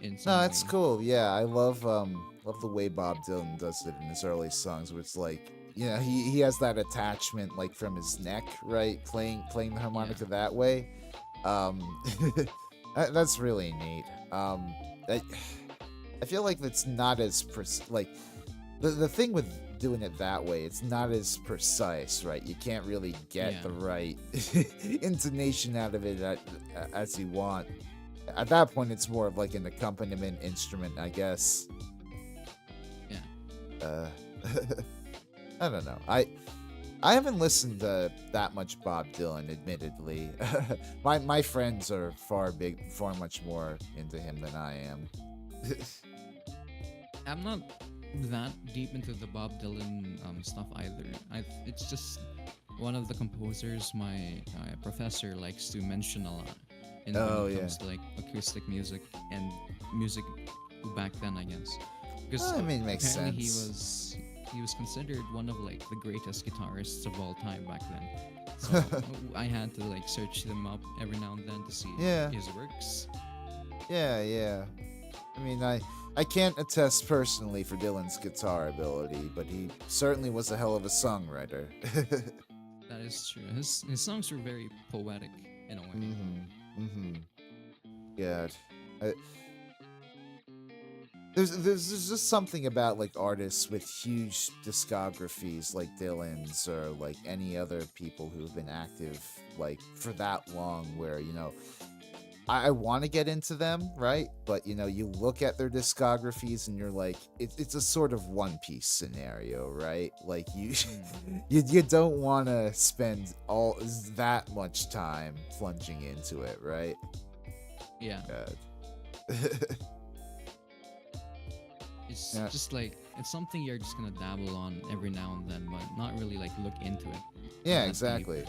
in some No, way. it's cool. Yeah, I love the way Bob Dylan does it in his early songs, where it's like he has that attachment like from his neck, right? Playing the harmonica that way. That's really neat. I feel like that's not as like the thing with doing it that way, it's not as precise, right? You can't really get the right intonation out of it as you want. At that point, it's more of like an accompaniment instrument, I guess. Yeah. I don't know. I haven't listened to that much Bob Dylan, admittedly. My friends are far much more into him than I am. I'm not that deep into the Bob Dylan stuff either. It's just one of the composers my professor likes to mention a lot. And when it comes to like acoustic music and music back then, I guess. Because I mean, makes apparently sense. he was considered one of like the greatest guitarists of all time back then. So I had to like search them up every now and then to see his works. Yeah. I mean, I can't attest personally for Dylan's guitar ability, but he certainly was a hell of a songwriter. That is true. His songs were very poetic in a way. God. I, there's just something about like artists with huge discographies like Dylan's or like any other people who've been active like for that long where I want to get into them, right? But you look at their discographies and you're like, it's a sort of One Piece scenario, right? Like you, Mm. you don't want to spend all that much time plunging into it, right? Yeah. God. It's Yeah, just like it's something you're just gonna dabble on every now and then, but not really like look into it yeah, that deep. exactly.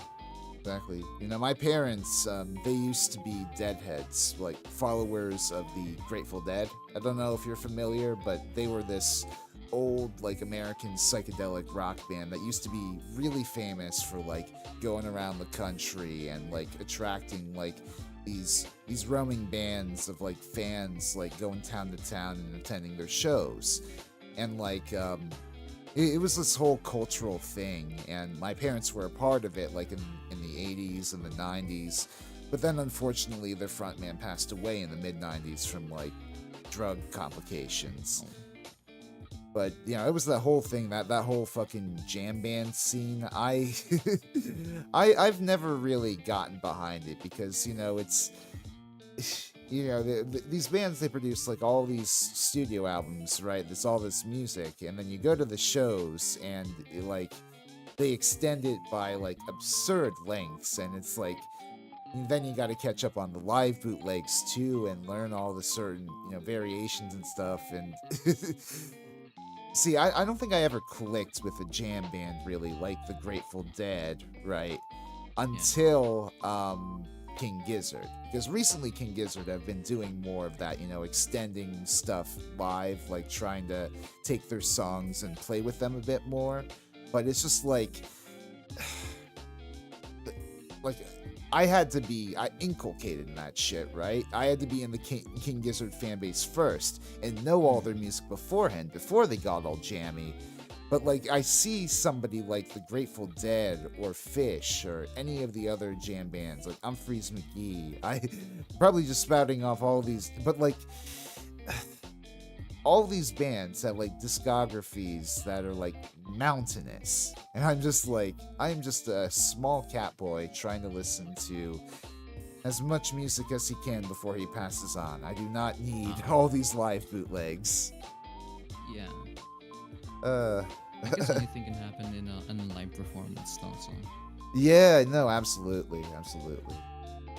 Exactly. My parents, they used to be Deadheads, like followers of the Grateful Dead. I don't know if you're familiar, but they were this old, like, American psychedelic rock band that used to be really famous for, like, going around the country and, like, attracting, like, these roaming bands of, like, fans, like, going town to town and attending their shows. And, like, it was this whole cultural thing, and my parents were a part of it, like in the 80s and the 90s. But then, unfortunately, their frontman passed away in the mid 90s from like drug complications. But it was that whole thing, that whole fucking jam band scene. I've never really gotten behind it because it's these bands, they produce like all these studio albums, right? There's all this music, and then you go to the shows and like they extend it by like absurd lengths, and it's like then you got to catch up on the live bootlegs too and learn all the certain variations and stuff. And see, I don't think I ever clicked with a jam band really like the Grateful Dead, right? Yeah. Until King Gizzard. Because recently King Gizzard have been doing more of that, extending stuff live, like trying to take their songs and play with them a bit more. But it's just like like I inculcated in that shit, right? I had to be in the King Gizzard fan base first and know all their music beforehand, before they got all jammy. But like I see somebody like the Grateful Dead or Fish or any of the other jam bands, like Humphreys McGee. I probably just spouting off all these, but like all these bands have like discographies that are like mountainous, and I'm just a small cat boy trying to listen to as much music as he can before he passes on. I do not need all these live bootlegs. Yeah. Uh, I guess anything can happen in a live performance also. yeah, no, absolutely, absolutely.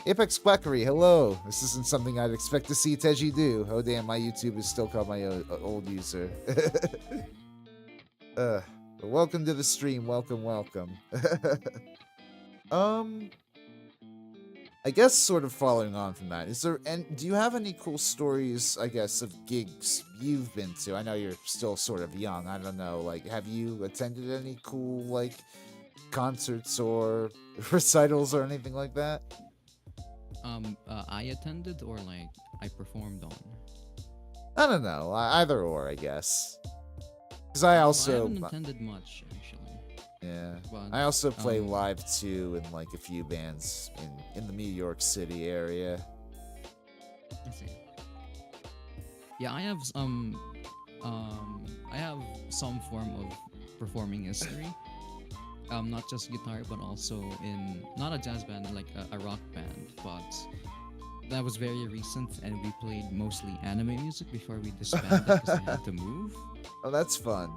Apex Quackery, hello. This isn't something I'd expect to see Teji do. Oh damn, my YouTube is still called my old user. But welcome to the stream. Welcome, welcome. um, I guess sort of following on from that, do you have any cool stories, I guess, of gigs you've been to? I know you're still sort of young. I don't know, like, have you attended any cool, like, concerts or recitals or anything like that? I attended or like I performed on. I don't know, either or, I guess. Because I I also, haven't attended much actually, yeah, but I also play live too in like a few bands in the New York City area. let's see. Yeah, I have some form of performing history. Not just guitar, but also in not a jazz band, like a rock band. But that was very recent, and we played mostly anime music before we disbanded because I had to move. Oh, that's fun.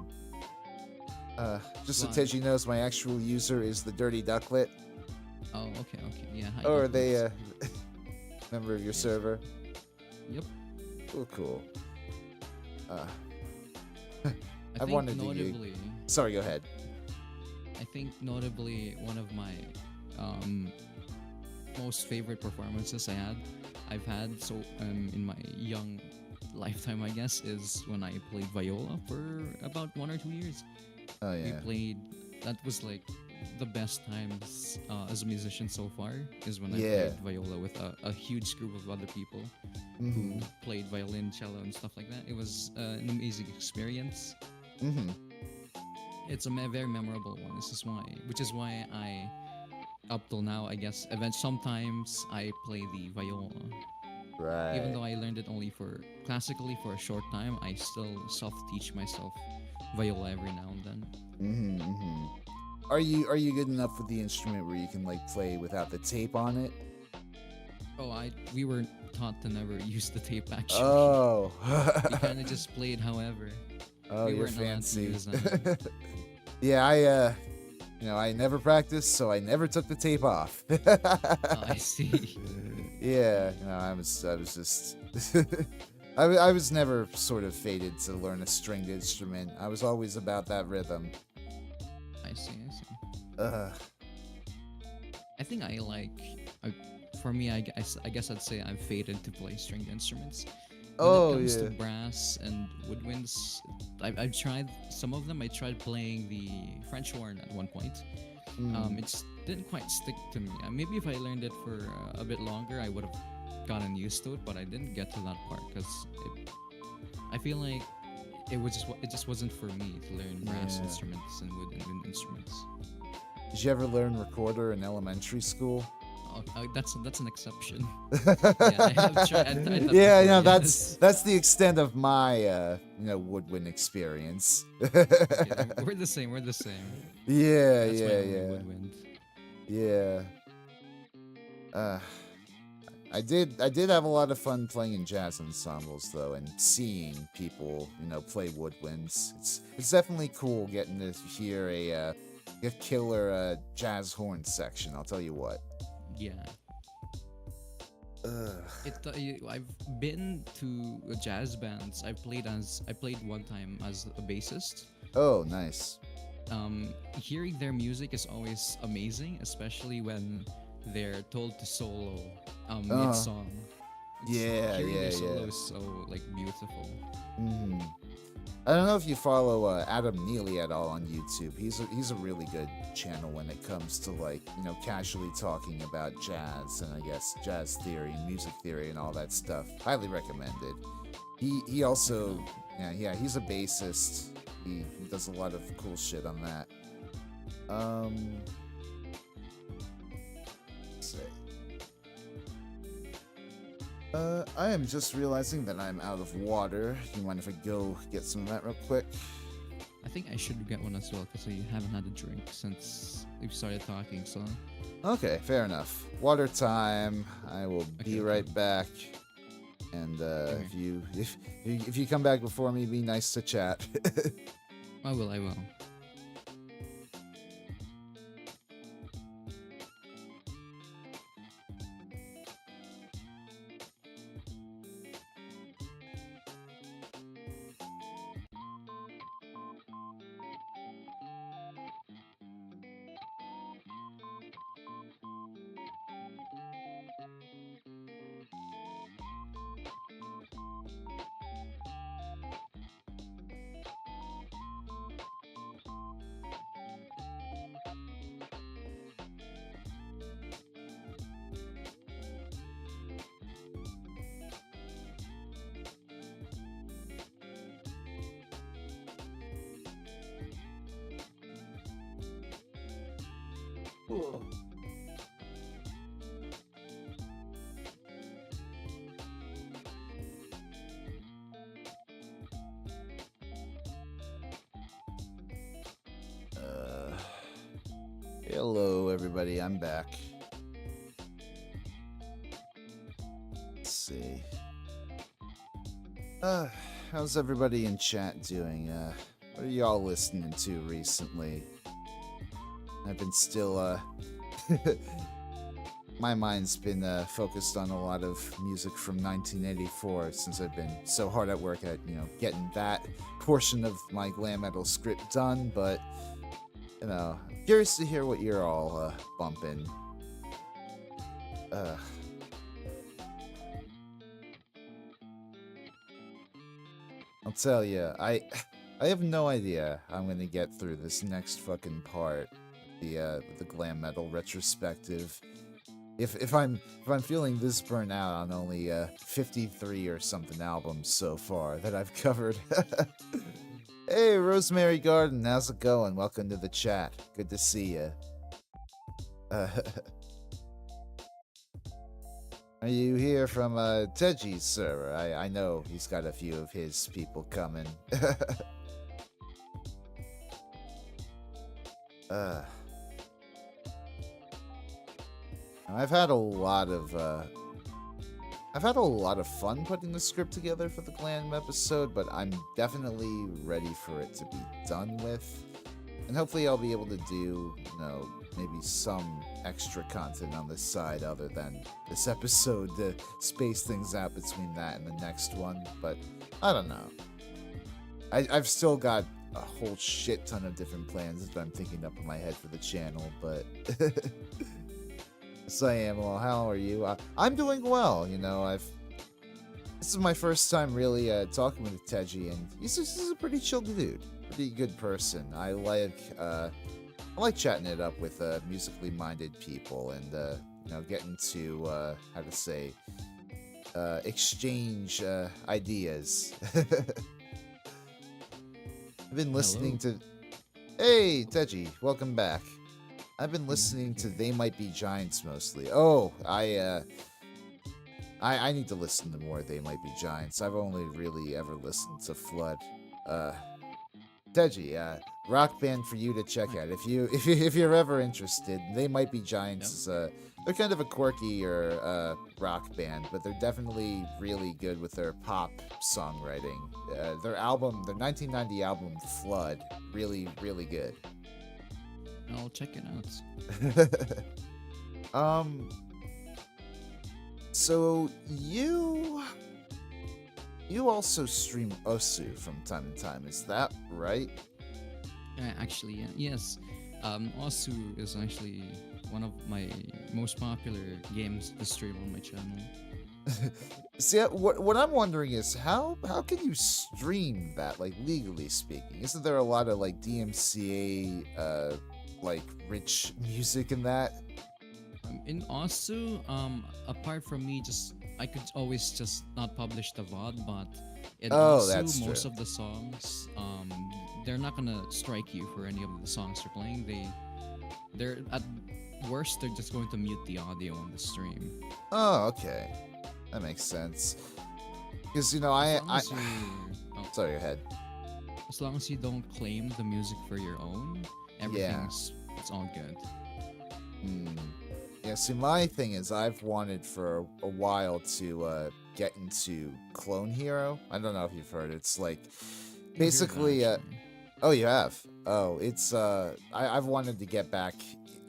Just so But Teji knows, my actual user is the Dirty Ducklet. oh, okay, yeah. Hi, Oh, are Douglas. they member of your Yes. server? Yep. Oh, cool. I I think wanted to notably, Sorry, go ahead. one of my most favorite performances I've had in my young lifetime, I guess, is when I played viola for about 1 or 2 years. Oh We yeah. played. That was like the best times as a musician so far. Is when I Yeah. played viola with a huge group of other people who Mhm. played violin, cello, and stuff like that. It was an amazing experience. Mhm. It's a very memorable one. Which is why I, up till now, I guess, sometimes I play the viola. Even Right. though I learned it only for classically for a short time, I still self-teach myself viola every now and then. Mm-hmm. Are you good enough with the instrument where you can like play without the tape on it? Oh, I we were taught to never use the tape actually. Oh. We kind of just played however. Oh, We you're weren't allowed to fancy. use them. Yeah, I never practiced, so I never took the tape off. Oh, I see. Yeah, I was just, I was never sort of fated to learn a stringed instrument. I was always about that rhythm. I see. I see. Uh, I think I like. I, for me, I guess I'd say I'm fated to play stringed instruments. When it oh comes to yeah. brass and woodwinds, I've tried some of them. I tried playing the French horn at one point. Mm, It just didn't quite stick to me. Maybe if I learned it for a bit longer, I would have gotten used to it. But I didn't get to that part because I feel like it just wasn't for me to learn brass yeah. instruments and wind instruments. Did you ever learn recorder in elementary school? Oh, that's an exception. Yeah, I have tried. I tried that Yeah, before. that's Yes. that's the extent of my woodwind experience. Okay, we're the same. We're the same. Yeah, That's my yeah, only yeah, woodwind. yeah. Uh, I did have a lot of fun playing in jazz ensembles though, and seeing people play woodwinds. It's definitely cool getting to hear a killer jazz horn section. I'll tell you what. Yeah. Ugh. I've been to jazz bands. I played one time as a bassist. Oh, nice. Hearing their music is always amazing, especially when they're told to solo mid Uh, song. yeah, Hearing yeah, their solo yeah. is so like beautiful. Hmm. I don't know if you follow Adam Neely at all on YouTube. He's a really good channel when it comes to like casually talking about jazz and I guess jazz theory and music theory and all that stuff. Highly recommended. He also he's a bassist. He does a lot of cool shit on that. Um, let's see. I am just realizing that I'm out of water. Do you mind if I go get some of that real quick? I think I should get one as well because I haven't had a drink since we started talking. So Okay, fair enough. Water time. I will be Okay. right back. And Okay. if you come back before me, be nice to chat. I will. I will. uh, Hello, everybody. I'm back. Let's see. How's everybody in chat doing? What are y'all listening to recently? I've been still, my mind's been focused on a lot of music from 1984 since I've been so hard at work at, getting that portion of my glam metal script done, but, curious to hear what you're all bumping. I'll tell you, I have no idea how I'm gonna get through this next fucking part, the glam metal retrospective. If I'm feeling this burnt out on only 53 or something albums so far that I've covered. Hey, Rosemary Garden, how's it going? Welcome to the chat. Good to see you. Are you here from Teji's server? I know he's got a few of his people coming. uh, I've had a lot of fun putting the script together for the Glam episode, but I'm definitely ready for it to be done with. And hopefully I'll be able to do, maybe some extra content on this side other than this episode to space things out between that and the next one. But I don't know. I've still got a whole shit ton of different plans that I'm thinking up in my head for the channel, but yes, I am. Well, how are you? I'm doing well. This is my first time really talking with Teji, and he's a pretty chill dude, pretty good person. I like chatting it up with musically minded people, and getting to exchange ideas. I've been listening Hello. to. Hey, Teji, welcome back. I've been listening to They Might Be Giants mostly. Oh, I need to listen to more They Might Be Giants. I've only really ever listened to Flood. Teji, rock band for you to check out if you're ever interested. They Might Be Giants. Yep. They're kind of a quirky or rock band, but they're definitely really good with their pop songwriting. Their 1990 album Flood, really really good. I'll check it out. So you also stream Osu from time to time, is that right? Actually, yes. Osu is actually one of my most popular games to stream on my channel. See, what I'm wondering is how can you stream that, like, legally speaking? Isn't there a lot of like DMCA like rich music in that? In Osu, apart from me, I could always just not publish the VOD, but in That's Osu, most true. of the songs, they're not gonna strike you for any of the songs you're playing. They're at worst, they're just going to mute the audio on the stream. Oh, okay, that makes sense. Because As long I as you, oh, sorry, go ahead. as long as you don't claim the music for your own, it's all good. Hmm. Yeah, see, my thing is I've wanted for a while to get into Clone Hero. I don't know if you've heard. It's like I heard basically that, oh, you have. Oh, it's I've wanted to get back.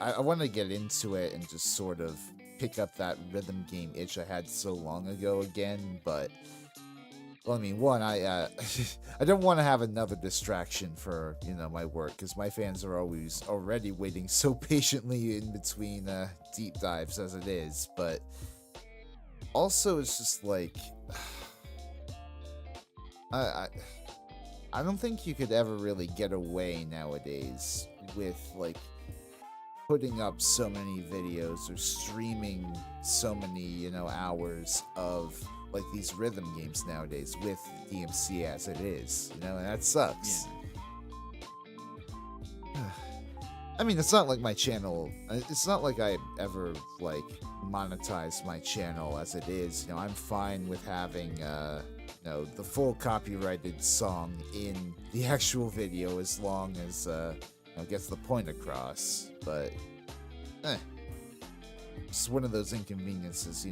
I wanted to get into it and just sort of pick up that rhythm game itch I had so long ago again, but well, I mean, one, I I don't want to have another distraction for my work, because my fans are always already waiting so patiently in between deep dives as it is. But also, it's just like I I I don't think you could ever really get away nowadays with like putting up so many videos or streaming so many hours of like these rhythm games nowadays with DMC as it is, and that sucks. Yeah. I mean, it's not like my channel. It's not like I ever like monetize my channel as it is. I'm fine with having the full copyrighted song in the actual video as long as gets the point across. But it's one of those inconveniences.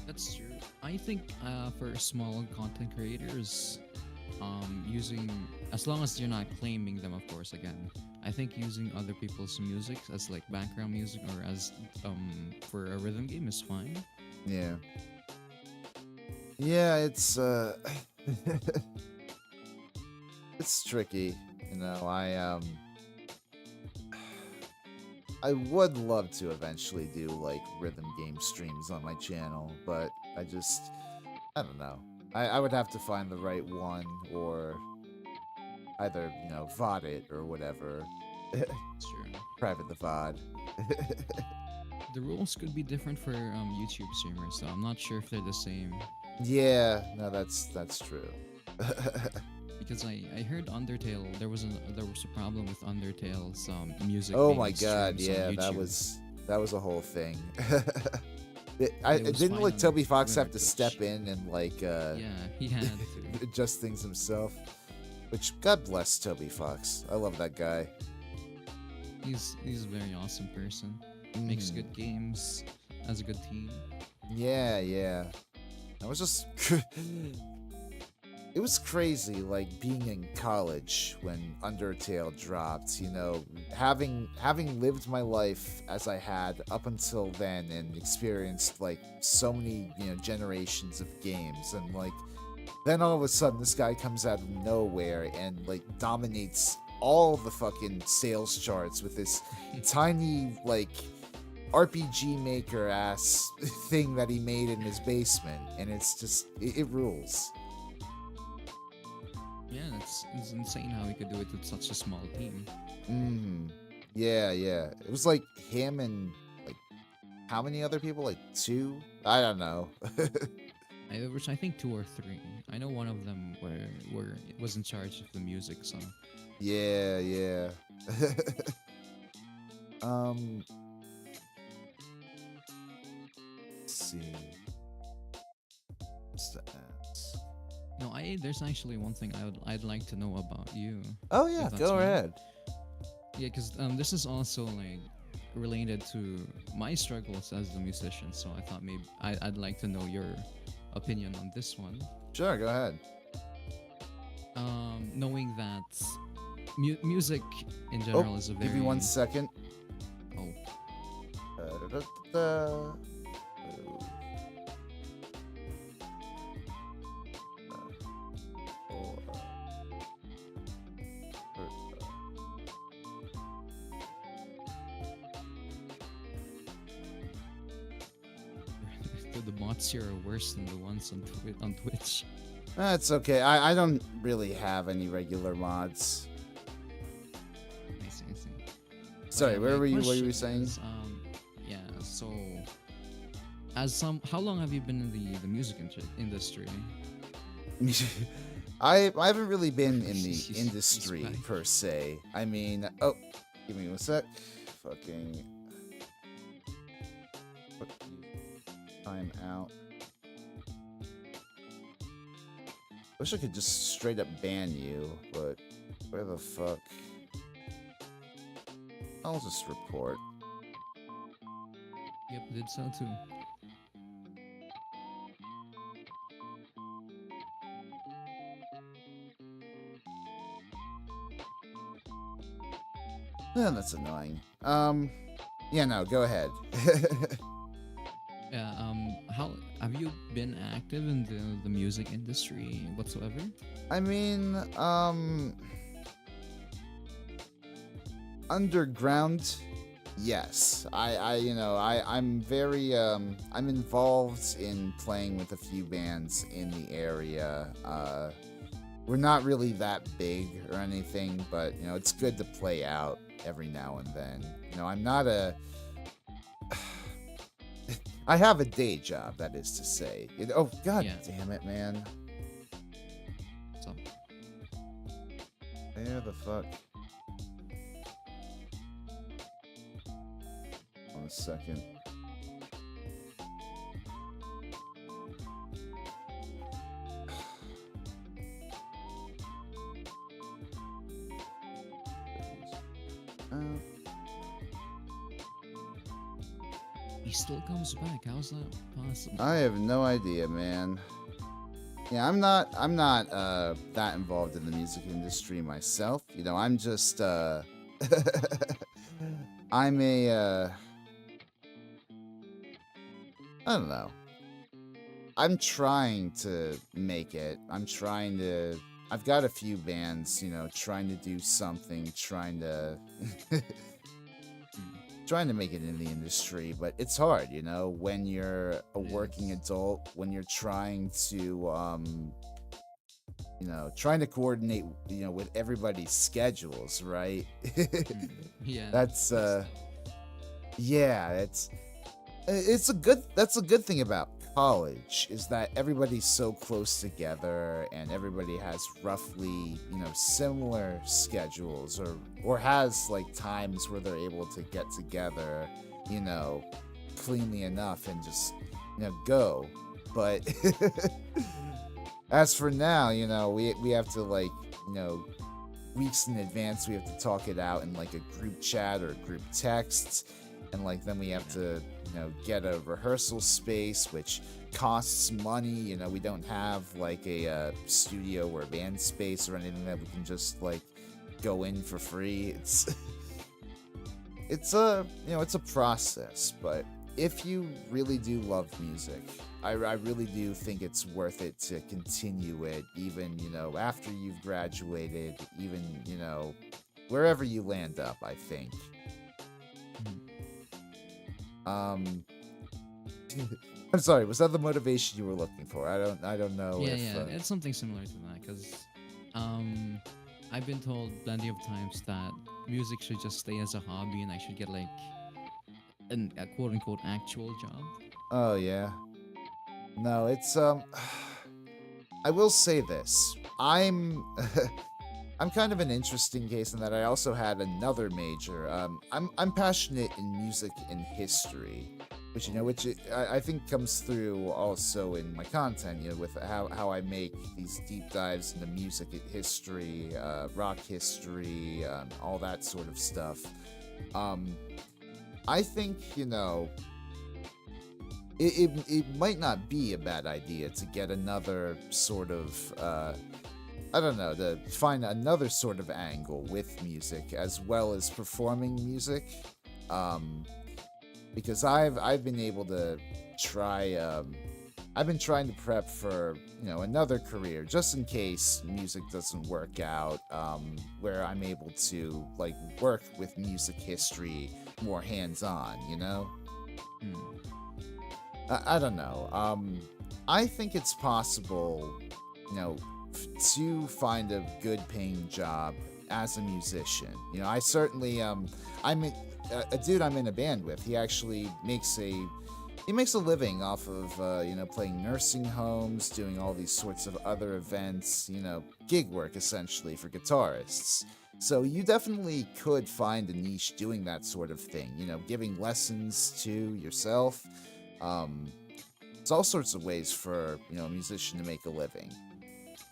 That's true. I think for small content creators, using, as long as you're not claiming them, of course. Again, I think using other people's music as like background music or as for a rhythm game is fine. Yeah. Yeah, it's it's tricky. I would love to eventually do like rhythm game streams on my channel, but I don't know. I would have to find the right one, or either, VOD it or whatever. It's true. Private the VOD. The rules could be different for YouTube streamers, so I'm not sure if they're the same. Yeah, no, that's true. Because I heard Undertale, there was a problem with Undertale's music. Oh being my god, streamed on yeah, that YouTube. was That was a whole thing. But it was Didn't fine like on Toby Fox streaming have or to Twitch. step in and like Yeah, he had to. adjust things himself? Which God bless Toby Fox. I love that guy. He's a very awesome person. Makes Mhm. good games, has a good team. Yeah, yeah. I was just it was crazy like being in college when Undertale dropped, you know, having lived my life as I had up until then and experienced like so many, you know, generations of games and like then all of a sudden this guy comes out of nowhere and like dominates all the fucking sales charts with this tiny like RPG maker ass thing that he made in his basement and it's just it rules. Yeah, it's insane how he could do it with such a small team. Mm. Yeah, yeah. It was like him and like how many other people? Like two? I don't know. Which I think two or three. I know one of them was in charge of the music, so Yeah, yeah. um let's see. What's to ask? no. There's actually one thing I'd like to know about you. Oh yeah, If that's go fine. ahead. Yeah, because this is also like related to my struggles as a musician. So I thought maybe I'd like to know your opinion on this one. Sure, go ahead. Knowing that music in Oh, general is a very give me 1 second. oh Da-da-da-da. the bots here are worse than the ones on Twitch. That's okay. I don't really have any regular mods. I see, I see. But Sorry, yeah, where my were you? What were question you saying? is, yeah. So, how long have you been in the music industry? I haven't really been in the He's industry back. per se. I mean, oh, give me 1 sec. Fucking put time out. Wish I could just straight up ban you, but where the fuck? I'll just report. Yep, did so too. That's annoying. Yeah, no, go ahead. Yeah. How have you been active in the music industry whatsoever? I mean, underground, yes. I'm very, I'm involved in playing with a few bands in the area. We're not really that big or anything, but, you know, it's good to play out every now and then. You know, I'm not a... I have a day job, that is to say. Oh, god Yeah. damn it, man. So Where the fuck? 1 second. he still comes back. How's that possible? I have no idea, man. Yeah, I'm not that involved in the music industry myself. You know, I'm just I'm a I don't know. I'm trying to make it. I've got a few bands, you know, trying to do something, trying to make it in the industry, but it's hard, you know, when you're a working adult, when you're trying to trying to coordinate, you know, with everybody's schedules, right? Yeah. That's yeah, it's a good thing about college is that everybody's so close together and everybody has roughly, you know, similar schedules or has like times where they're able to get together you know, cleanly enough and just, go. But as for now, we have to, like, weeks in advance, we have to talk it out in, like, a group chat or group text. And, like, then we have to, get a rehearsal space, which costs money. We don't have, like, a studio or band space or anything that we can just, like, go in for free. It's a process, but if you really do love music, I really do think it's worth it to continue it, even, after you've graduated, even, wherever you land up, I think. Um, I'm sorry, was that the motivation you were looking for? I don't know Yeah, if... yeah, it's something similar to that because I've been told plenty of times that music should just stay as a hobby and I should get like a quote unquote actual job. Oh, yeah. No, it's, I will say this. I'm... I'm kind of an interesting case in that I also had another major. I'm passionate in music and history, which I think comes through also in my content. With how I make these deep dives into music history, rock history, all that sort of stuff. I think it might not be a bad idea to get another sort of. I don't know, to find another sort of angle with music as well as performing music, because I've been able to try. I've been trying to prep for another career just in case music doesn't work out, where I'm able to like work with music history more hands on. I don't know. I think it's possible. To find a good paying job as a musician. I certainly I'm a dude I'm in a band with. He actually makes a living off of playing nursing homes, doing all these sorts of other events, gig work essentially for guitarists. So you definitely could find a niche doing that sort of thing, giving lessons to yourself. It's all sorts of ways for a musician to make a living.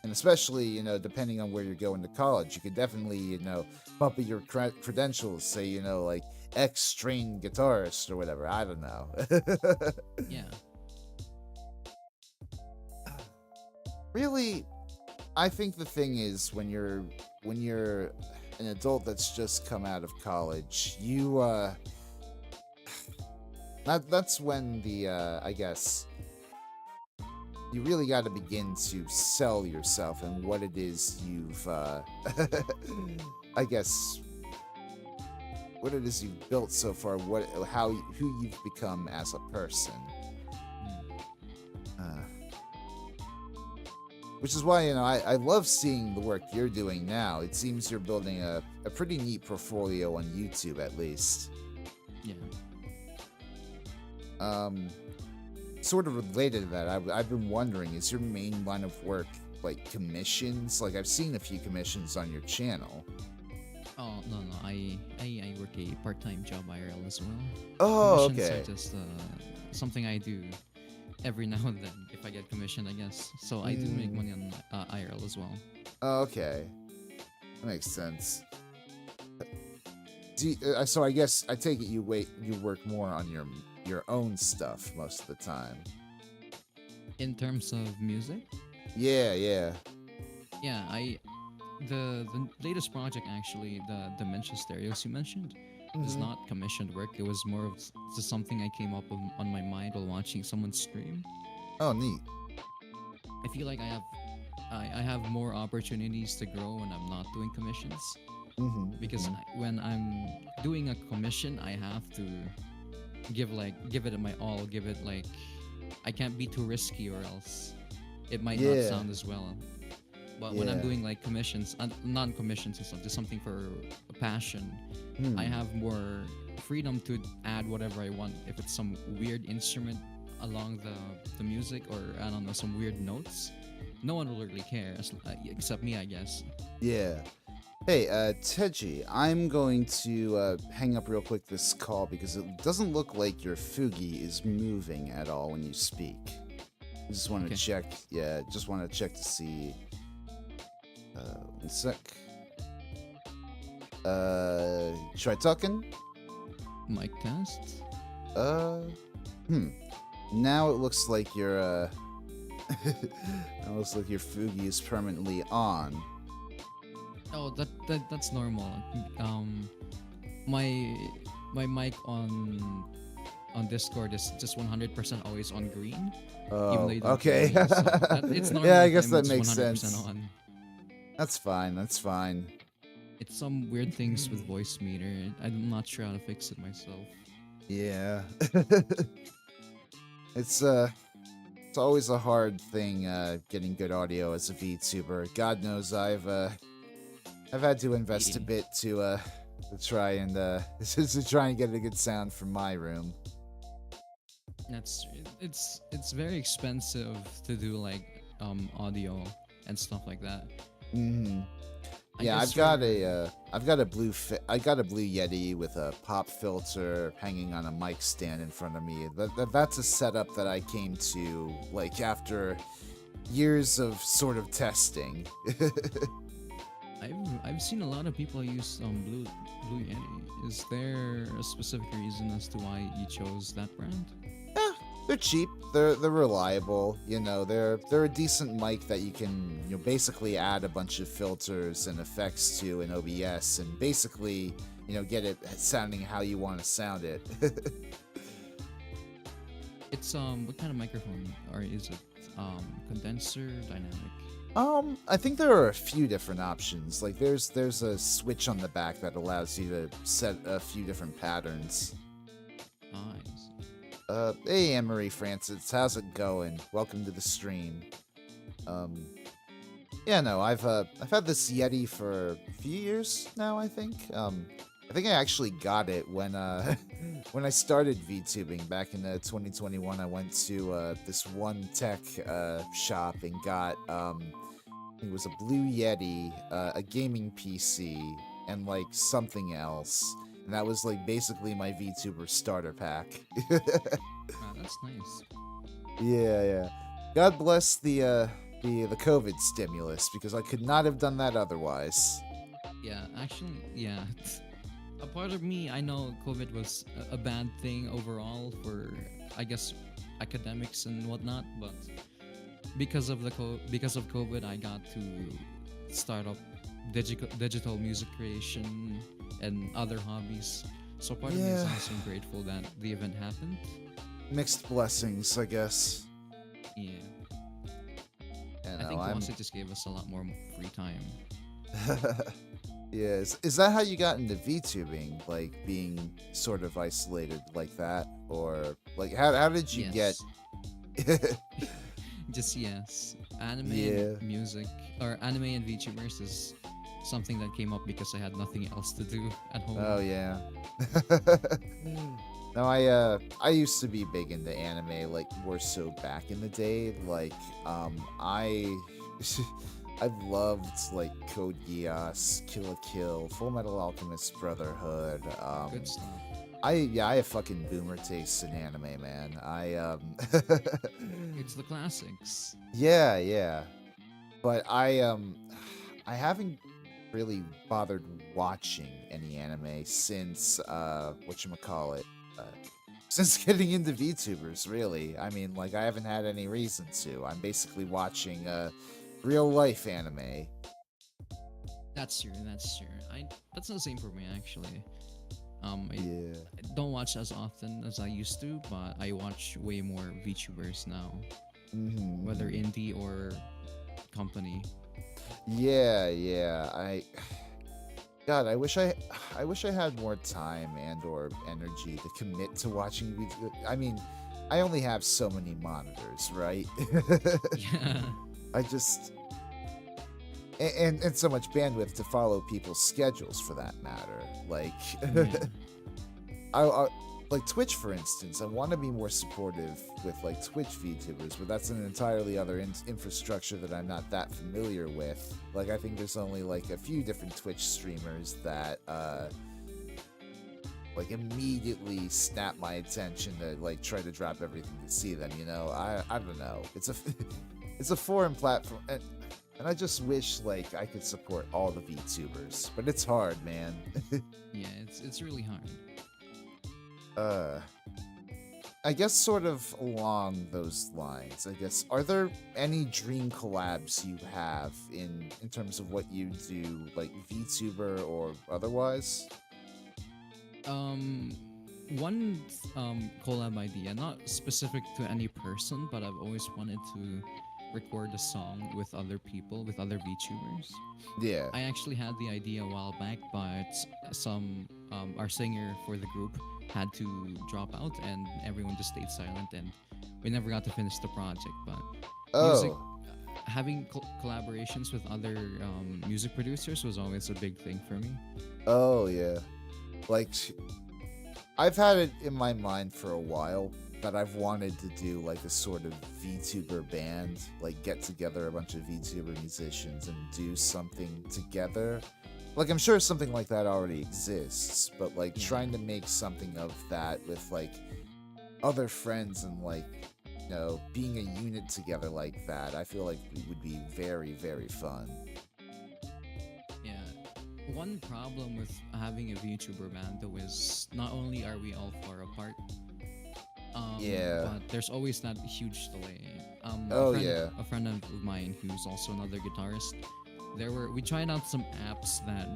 And especially, depending on where you're going to college, you could definitely, bump up your credentials, say, like X-trained guitarist or whatever. I don't know. Yeah. Really, I think the thing is when you're an adult that's just come out of college, that's when the I guess you really got to begin to sell yourself and what it is you've, I guess, what it is you've built so far, who you've become as a person. Which is why, I love seeing the work you're doing now. It seems you're building a pretty neat portfolio on YouTube, at least. Yeah. Sort of related to that, I've been wondering, is your main line of work like commissions? Like I've seen a few commissions on your channel. Oh no, I work a part-time job IRL as well. Oh, Commissions okay. are just something I do every now and then if I get commission, I guess. So I do make money on IRL as well. Oh, okay, that makes sense. So I guess I take it you work more on your own stuff most of the time. In terms of music, Yeah. yeah, the latest project actually, the Dementia Stereos you mentioned, is not commissioned work. It was more of just something I came up on my mind while watching someone stream. Oh, neat. I feel like I have more opportunities to grow when I'm not doing commissions, because when I'm doing a commission, I have to give it my all. Give it like I can't be too risky or else it might not sound as well. But when I'm doing like commissions, non-commissions and stuff, just something for a passion, I have more freedom to add whatever I want. If it's some weird instrument along the music, or I don't know, some weird notes, no one will really care except me, I guess. Yeah. Hey, Teji, I'm going to hang up real quick this call because it doesn't look like your Fugi is moving at all when you speak. I just want to Okay. check. Yeah, just want to check to see. One sec. Try talking. Mic test. Uh, hmm. Now it looks like your it looks like your Fugi is permanently on. Oh, that's normal. My my mic on Discord is just 100% always on green, even Oh, though you don't okay. hear me. So it's Yeah, normal I for guess him. that It's makes 100% sense. on. That's fine. That's fine. It's some weird things with voice meter. I'm not sure how to fix it myself. Yeah. it's it's always a hard thing getting good audio as a VTuber. God knows I've had to invest a Yeah. bit to try and to try and get a good sound from my room. That's it's very expensive to do like audio and stuff like that. Hmm. I Yeah, guess you're I've got a I got a blue Yeti with a pop filter hanging on a mic stand in front of me. That's a setup that I came to like after years of sort of testing. I've seen a lot of people use Blue Yeti. Is there a specific reason as to why you chose that brand? Yeah, they're cheap. They're reliable. You know, they're a decent mic that you can basically add a bunch of filters and effects to in OBS and basically get it sounding how you want to sound it. It's what kind of microphone, or is it condenser, dynamic? I think there are a few different options. Like there's a switch on the back that allows you to set a few different patterns. Nice. Hey Anne-Marie Francis, how's it going? Welcome to the stream. Yeah, no, I've had this Yeti for a few years now, I think. I think I actually got it when when I started VTubing back in 2021. I went to this one tech shop and got it was a blue Yeti, a gaming PC, and like something else. And that was like basically my VTuber starter pack. Ah, that's nice. Yeah. God bless the COVID stimulus because I could not have done that otherwise. Yeah, actually, yeah. A part of me, I know COVID was a bad thing overall for, I guess, academics and whatnot, but because of COVID, I got to start up digital music creation and other hobbies. So part of me is Yeah, also grateful that the event happened. mixed blessings, I guess. Yeah, You I know, think I'm. plus it just gave us a lot more free time. Yeah, is that how you got into VTubing? Like being sort of isolated like that, or like how did you get? Yes. Just yes. Anime Yeah. and music, or anime and VTubers is something that came up because I had nothing else to do at home. Oh yeah. No, I used to be big into anime, like more so back in the day. Like I I loved like Code Geass, Kill la Kill, Full Metal Alchemist Brotherhood. Good stuff. I have fucking boomer tastes in anime, man. It's the classics. Yeah. But I haven't really bothered watching any anime since whatchamacallit, uh since getting into VTubers, really. I mean, like I haven't had any reason to. I'm basically watching real life anime. That's true. That's true. That's the same for me actually. I Yeah. don't watch as often as I used to, but I watch way more VTubers now, whether Mm-hmm. indie or company. Yeah. God, I wish I had more time and or energy to commit to watching I mean, I only have so many monitors, right? Yeah. I just and so much bandwidth to follow people's schedules for that matter. Like Yeah. I like Twitch, for instance. I want to be more supportive with like Twitch VTubers, but that's an entirely other infrastructure that I'm not that familiar with. Like, I think there's only like a few different Twitch streamers that like immediately snap my attention to like try to drop everything to see them. You know, I don't know. It's a it's a foreign platform, and I just wish like I could support all the VTubers, but it's hard, man. Yeah, it's really hard. uh I guess sort of along those lines, I guess, are there any dream collabs you have in terms of what you do, like VTuber or otherwise? Um, one collab idea, not specific to any person, but I've always wanted to record a song with other people, with other VTubers. Yeah. I actually had the idea a while back, but some our singer for the group had to drop out, and everyone just stayed silent, and we never got to finish the project. But music, Oh, having collaborations with other music producers was always a big thing for me. oh yeah. Like, I've had it in my mind for a while that I've wanted to do like a sort of VTuber band, like get together a bunch of VTuber musicians and do something together. Like, I'm sure something like that already exists, but like Yeah. trying to make something of that with like other friends and like, you know, being a unit together like that, I feel like it would be very, very fun. Yeah. One problem with having a VTuber band though is not only are we all far apart, Yeah. but there's always that huge delay. Oh, yeah. A friend of mine who's also another guitarist. We tried out some apps that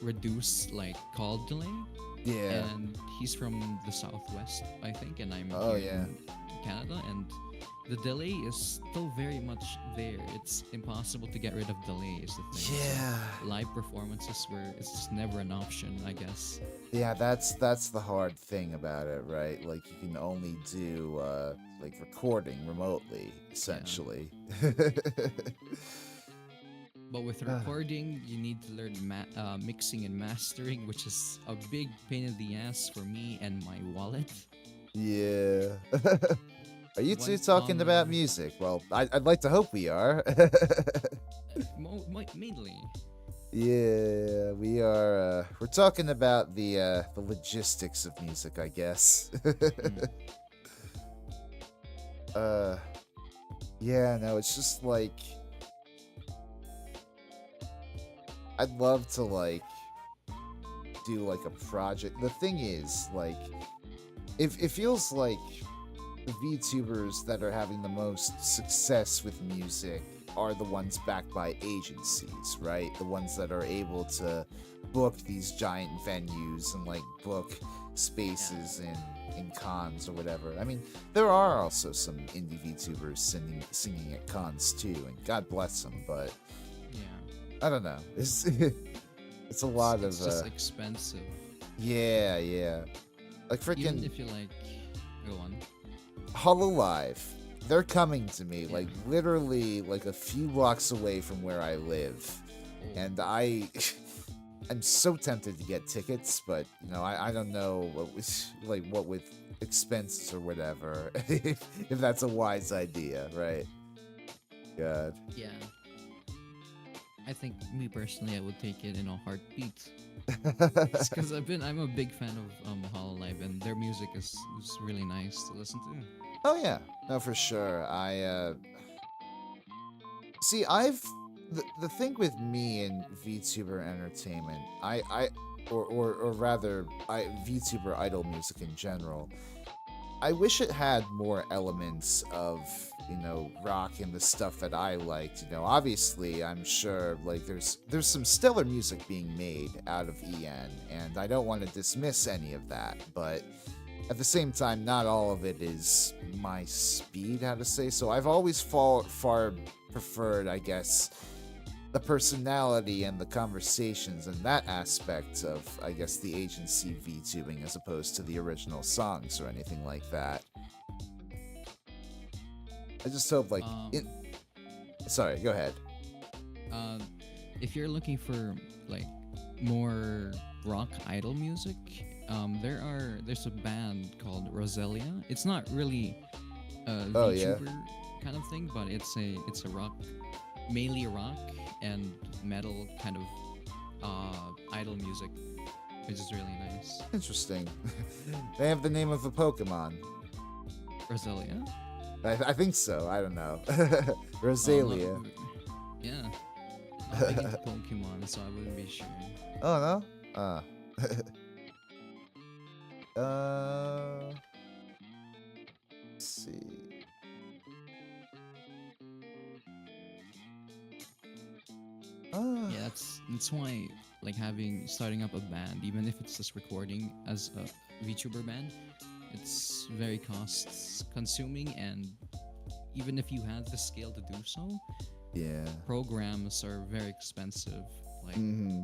reduce like call delay, Yeah. and he's from the southwest, I think, and I'm Oh, here yeah. in Canada, and the delay is still very much there. It's impossible to get rid of delay, is the thing. So Yeah. live performances where it's just never an option, I guess. Yeah, that's the hard thing about it, right? Like, you can only do like recording remotely, essentially. But with recording, you need to learn mixing and mastering, which is a big pain in the ass for me and my wallet. Yeah. Are you two One talking about song, music? Well, I'd like to hope we are. mainly. Yeah, we are. We're talking about the logistics of music, I guess. Mm. Yeah, no, it's just like I'd love to like do like a project. The thing is, like, it feels like the VTubers that are having the most success with music are the ones backed by agencies, right? The ones that are able to book these giant venues and like book spaces in cons or whatever. I mean, there are also some indie VTubers singing at cons too, and God bless them. But Yeah. I don't know. It's a lot It's of just expensive. yeah. Like Even freaking if you like, go on. Hololive. They're coming to me, Yeah. like literally like a few blocks away from where I live. Oh, And I'm so tempted to get tickets, but you know, I don't know what with expenses or whatever, if that's a wise idea, right? God. yeah. I think me personally, I would take it in a heartbeat. Because I'm a big fan of Hololive, and their music is really nice to listen to. Oh yeah, no, for sure. I see. The thing with me and VTuber entertainment, or rather, VTuber idol music in general. I wish it had more elements of, you know, rock and the stuff that I liked. You know, obviously, I'm sure like there's some stellar music being made out of EN, and I don't want to dismiss any of that, but at the same time, not all of it is my speed, how to say. So I've always far preferred, I guess, the personality and the conversations and that aspect of, I guess, the agency VTubing as opposed to the original songs or anything like that. I just hope, like, Um, sorry, go ahead. if you're looking for like more rock idol music, there's a band called Roselia. It's not really a Oh yeah, VTuber kind of thing, but it's a rock, mainly rock and metal kind of idol music, which is really nice. interesting. They have the name of a Pokemon. Roselia? I think so. I don't know. Oh, Rosalia. yeah. I'm not big into Pokemon, so I wouldn't be sure. Oh no. Uh. Let's see. Yeah, that's why like starting up a band, even if it's just recording as a VTuber band, it's very cost consuming, and even if you had the skill to do so, Yeah. programs are very expensive. Like Mm-hmm.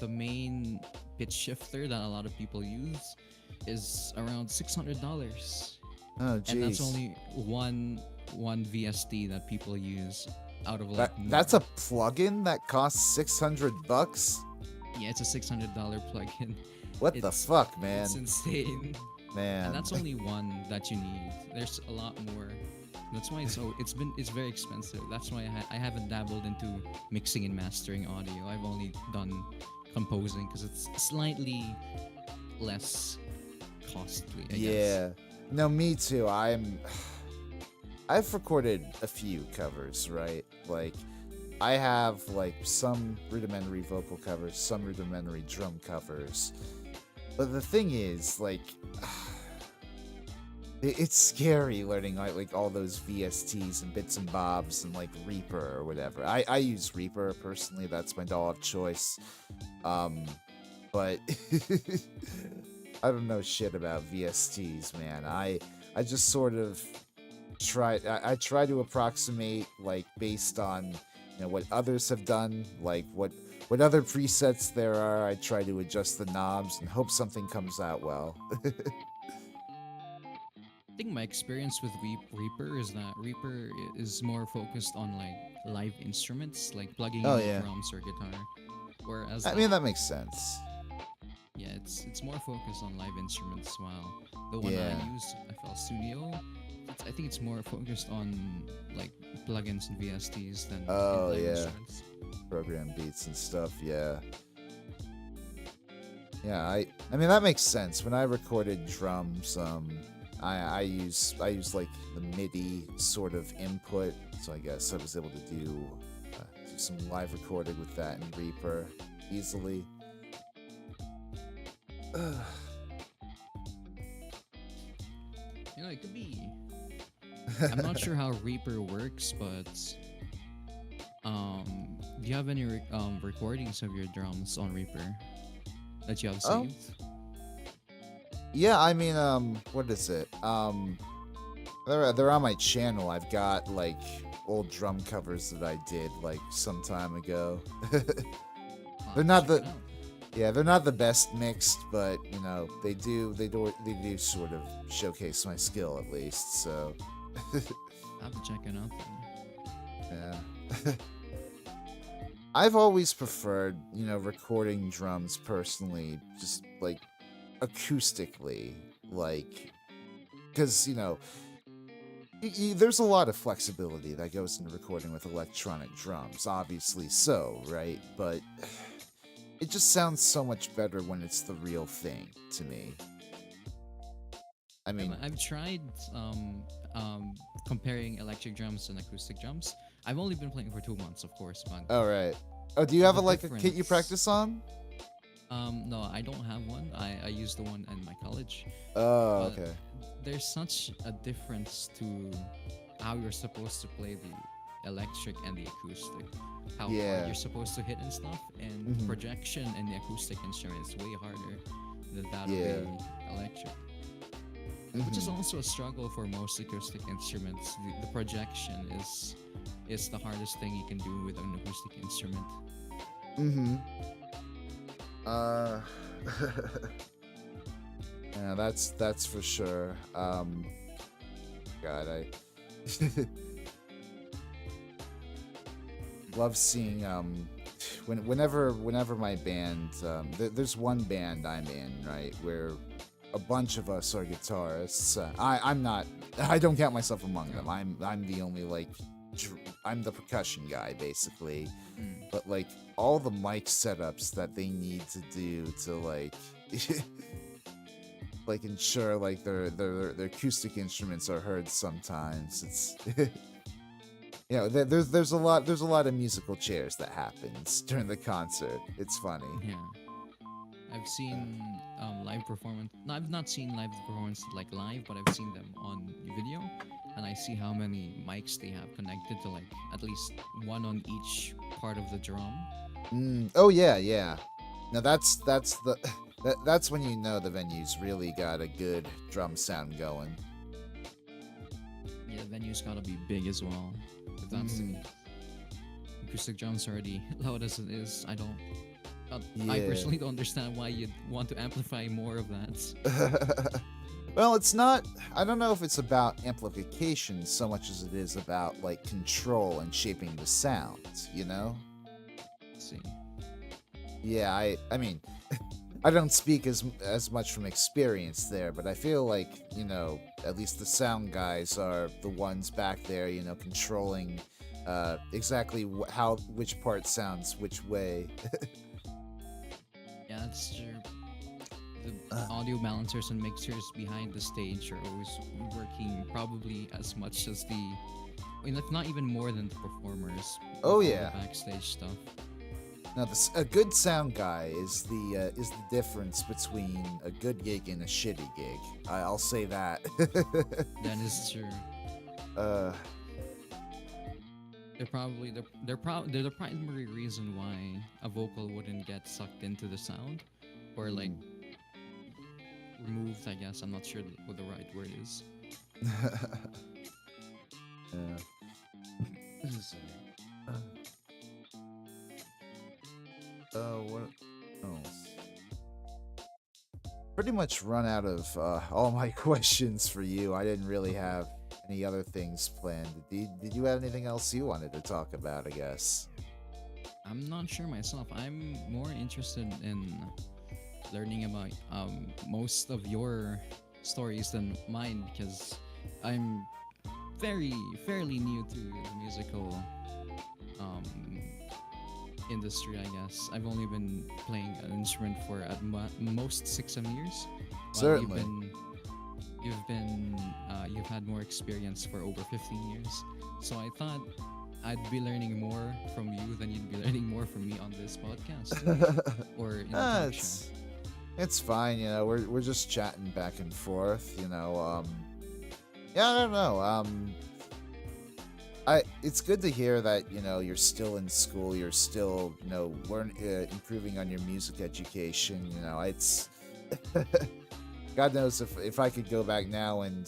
the main pitch shifter that a lot of people use is around $600, Oh and that's jeez. only one VST that people use out of like That's a plugin that costs $600. yeah, it's a $600 plugin. What the It's fuck, man? It's insane. Man. And that's only one that you need. There's a lot more. That's why it's very expensive. That's why I haven't dabbled into mixing and mastering audio. I've only done composing because it's slightly less costly, I guess. Yeah. No, me too. I've recorded a few covers, right? Like I have like some rudimentary vocal covers, some rudimentary drum covers. But the thing is, like it's scary learning like all those VSTs and bits and bobs and like Reaper or whatever. I use Reaper personally. That's my DAW of choice. But I don't know shit about VSTs, man. I just sort of I try to approximate like based on what others have done, like what other presets there are. I try to adjust the knobs and hope something comes out well. I think my experience with Reaper is that Reaper is more focused on like live instruments, like plugging Oh, in yeah. drums or guitar. Whereas I like, mean that makes sense. yeah, it's more focused on live instruments. While the one Yeah. I use, FL Studio, I think it's more focused on like plugins and VSTs than Oh, live yeah. instruments. Program beats and stuff, yeah. Yeah, I mean that makes sense. When I recorded drums, I use like the MIDI sort of input, so I guess I was able to do some live recording with that in Reaper easily. It could be. I'm not sure how Reaper works, but do you have any recordings of your drums on Reaper that you have Oh. saved? Yeah, I mean, what is it? They're on my channel. I've got like old drum covers that I did like some time ago. They're not Check the it out. Yeah, they're not the best mixed, but they do sort of showcase my skill at least. So I have to check it out then. yeah. I've always preferred, recording drums personally, just like acoustically, like, because there's a lot of flexibility that goes into recording with electronic drums, obviously so, right? But it just sounds so much better when it's the real thing to me. I mean, I've tried comparing electric drums and acoustic drums. I've only been playing for 2 months, of course, but all right. Oh, do you have the a kit you difference- practice on? no, I don't have one. I use the one in my college. Oh, But okay. There's such a difference to how you're supposed to play the electric and the acoustic. How Yeah. hard you're supposed to hit and stuff, and Mhm. projection in the acoustic instrument is way harder than that Yeah. of the electric. Which is Mhm. also a struggle for most acoustic instruments. The projection is the hardest thing you can do with an acoustic instrument. Mm-hmm. Yeah, that's for sure. God, I love seeing whenever my band, there's one band I'm in, right, where a bunch of us are guitarists. I'm not. I don't count myself among them. I'm the only like. I'm the percussion guy basically, but like all the mic setups that they need to do to like. Like ensure like their acoustic instruments are heard sometimes. It's there's a lot of musical chairs that happens during the concert. It's funny. Yeah. I've seen live performance. No, I've not seen live performance like live, but I've seen them on video, and I see how many mics they have connected to like at least one on each part of the drum. Oh yeah. Now that's that's when you know the venue's really got a good drum sound going. Yeah, the venue's gotta be big as well. If that's the acoustic drums already loud as it is, I personally don't understand why you'd want to amplify more of that. Well, it's not. I don't know if it's about amplification so much as it is about like control and shaping the sound. You know? Let's see. Yeah, I mean, I don't speak as much from experience there, but I feel like at least the sound guys are the ones back there, controlling exactly which part sounds which way. Yeah, that's true. The audio balancers and mixers behind the stage are always working probably as much as if not even more than the performers. Oh with all yeah. the backstage stuff. Now, a good sound guy is the difference between a good gig and a shitty gig. I'll say that. That is true. They're probably they're the primary reason why a vocal wouldn't get sucked into the sound, or like removed. I guess I'm not sure what the right word is. What else? Pretty much run out of all my questions for you. I didn't really have any other things planned. Did you have anything else you wanted to talk about, I guess? I'm not sure myself. I'm more interested in learning about most of your stories than mine, because I'm fairly new to the musical industry, I guess. I've only been playing an instrument for at most 6-7 years. Certainly. You've had more experience for over 15 years. So I thought I'd be learning more from you than you'd be learning more from me on this podcast or in the talk show. It's fine, we're just chatting back and forth, yeah, I don't know. It's good to hear that you're still in school, you're still improving on your music education. It's God knows if I could go back now and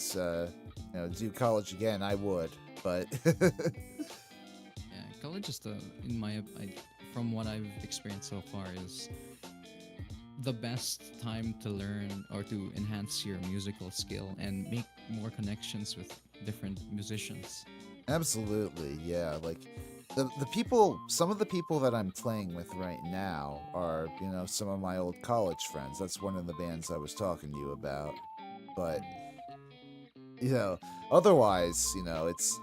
do college again, I would. But yeah, college is from what I've experienced so far, is the best time to learn or to enhance your musical skill and make more connections with different musicians. absolutely, yeah. Like some of the people that I'm playing with right now are, some of my old college friends. That's one of the bands I was talking to you about. But, otherwise, it's,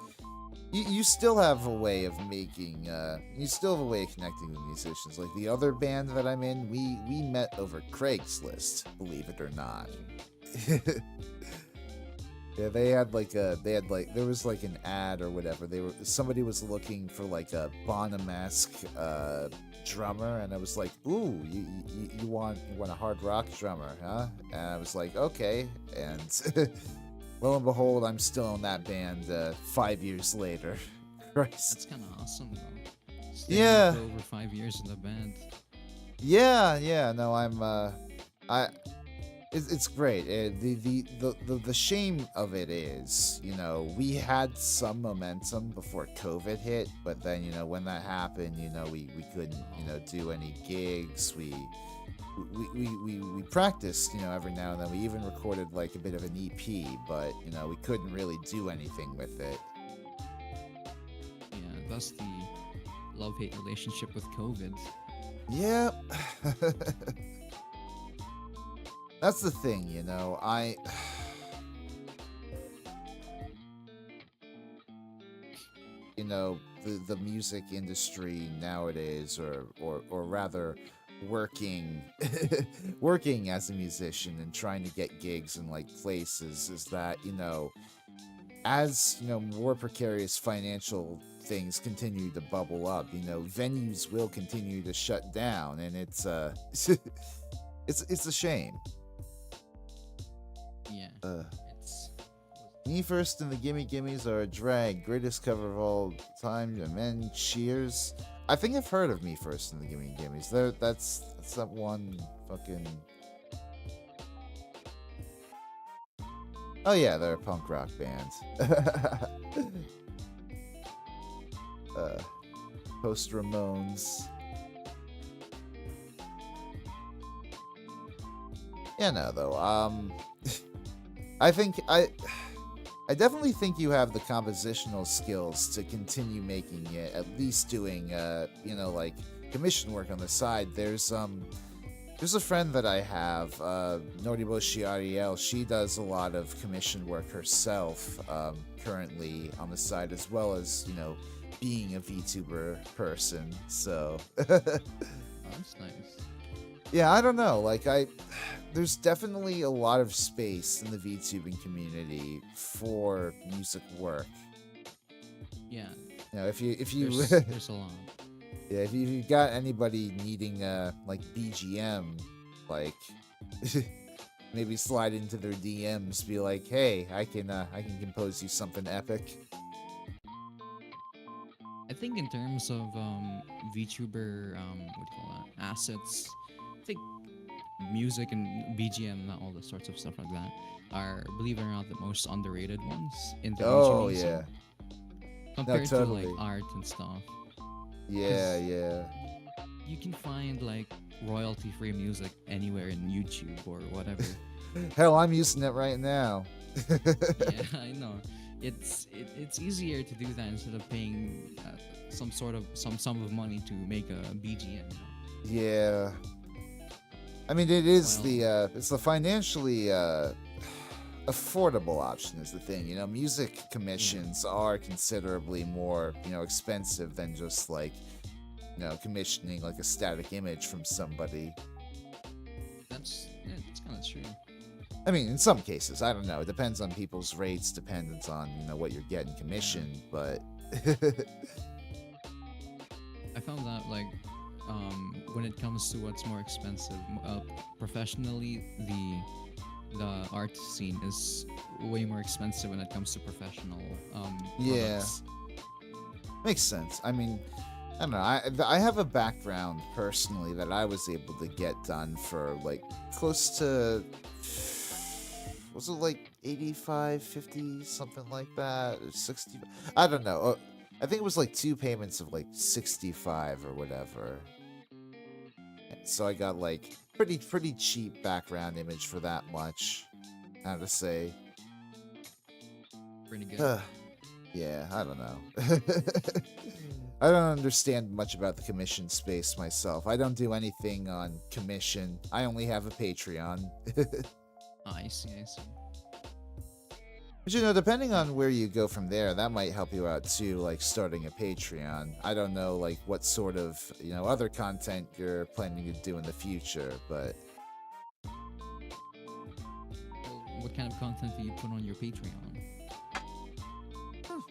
you still have a way of making, you still have a way of connecting with musicians. Like the other band that I'm in, we met over Craigslist, believe it or not. Yeah, there was like an ad or whatever. Somebody was looking for like a Bonham-esque drummer, and I was like, "Ooh, you want a hard rock drummer, huh?" And I was like, "Okay." And lo and behold, I'm still in that band 5 years later. Christ. That's kind of awesome, though. Yeah. For over 5 years in the band. Yeah. No, It's great. The shame of it is, we had some momentum before COVID hit, but then, when that happened, we couldn't, do any gigs. We practiced, every now and then. We even recorded like a bit of an EP, but, we couldn't really do anything with it. Yeah, that's the love-hate relationship with COVID. Yeah. That's the thing, you know. You know, the music industry nowadays, or rather working working as a musician and trying to get gigs in like places, is that, you know, as you know, more precarious financial things continue to bubble up, you know, venues will continue to shut down, and it's it's a shame. Yeah, uh it's Me First and the Gimme Gimmes are a drag. Greatest cover of all time. And then Cheers. I think I've heard of Me First and the Gimme Gimmes. That's that one fucking. Oh yeah, they're a punk rock band. uh, Post Ramones. Yeah, no though. I think I definitely think you have the compositional skills to continue making it, at least doing, you know, like commission work on the side. There's a friend that I have, Noriboshi Ariel. She does a lot of commission work herself, currently on the side, as well as, you know, being a VTuber person. So, that's nice. yeah, I don't know. There's definitely a lot of space in the VTubing community for music work. Yeah, You know, if you there's a lot. yeah, if you got anybody needing like BGM, like maybe slide into their DMs, be like, hey, I can compose you something epic. I think in terms of VTuber, what do you call that? Assets. I think music and BGM, not all the sorts of stuff like that, are, believe it or not, the most underrated ones in the Oh VTuber scene yeah, no, compared to totally. like art and stuff. Yeah, yeah. You can find like royalty-free music anywhere in YouTube or whatever. Hell, I'm using it right now. Yeah, I know. It's easier to do that instead of paying some sum of money to make a BGM. Yeah. I mean, it is Well, it's the financially affordable option is the thing. You know, music commissions are considerably more, you know, expensive than just like, you know, commissioning like a static image from somebody. that's kind of true. I mean, in some cases, I don't know. It depends on people's rates, dependent on, you know, what you're getting commissioned, but I found that like when it comes to what's more expensive, professionally, the art scene is way more expensive when it comes to professional yeah, products. makes sense. I mean, I don't know. I have a background personally that I was able to get done for like close to, was it like 85, 50, something like that, or 60? I don't know. I think it was like 2 payments of like 65 or whatever. So I got like pretty cheap background image for that much. How to say? Pretty good. Yeah, I don't know. I don't understand much about the commission space myself. I don't do anything on commission. I only have a Patreon. I see. But you know, depending on where you go from there, that might help you out too, like starting a Patreon. I don't know like what sort of, you know, other content you're planning to do in the future, but Well, what kind of content do you put on your Patreon?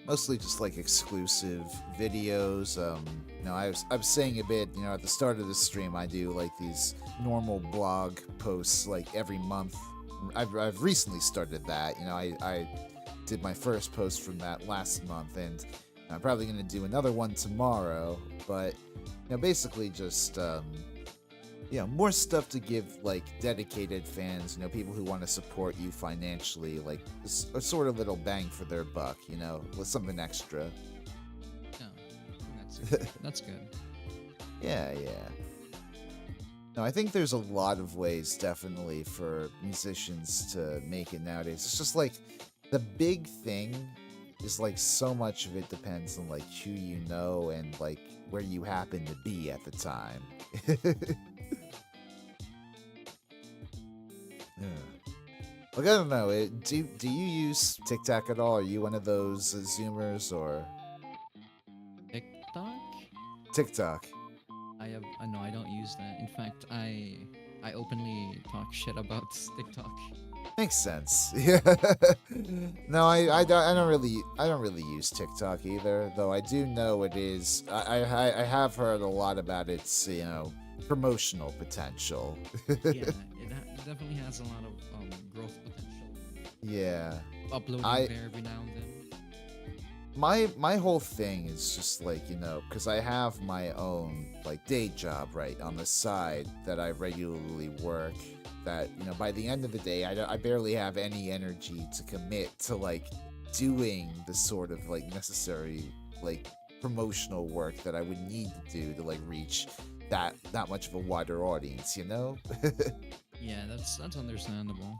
mostly just like exclusive videos. You know, I was saying a bit, you know, at the start of the stream, I do like these normal blog posts like every month. I've recently started that. You know, I did my first post from that last month, and I'm probably gonna do another one tomorrow. But you know, basically just you know, more stuff to give like dedicated fans, you know, people who want to support you financially, like a sort of little bang for their buck, you know, with something extra. Yeah, that's good. Yeah. No, I think there's a lot of ways, definitely, for musicians to make it nowadays. It's just like the big thing is like so much of it depends on like who you know and like where you happen to be at the time. Yeah. Like I don't know. Do you use TikTok at all? Are you one of those Zoomers or TikTok? TikTok? I have no, I don't use that. In fact, I openly talk shit about TikTok. Makes sense. Yeah. No, I don't really use TikTok either. Though I do know it is. I have heard a lot about its promotional potential. Yeah, it definitely has a lot of growth potential. Yeah. Uploading I there every now and then. my whole thing is just like because I have my own like day job right on the side that I regularly work. That by the end of the day, I barely have any energy to commit to like doing the sort of like necessary like promotional work that I would need to do to like reach that much of a wider audience. Yeah, that's understandable.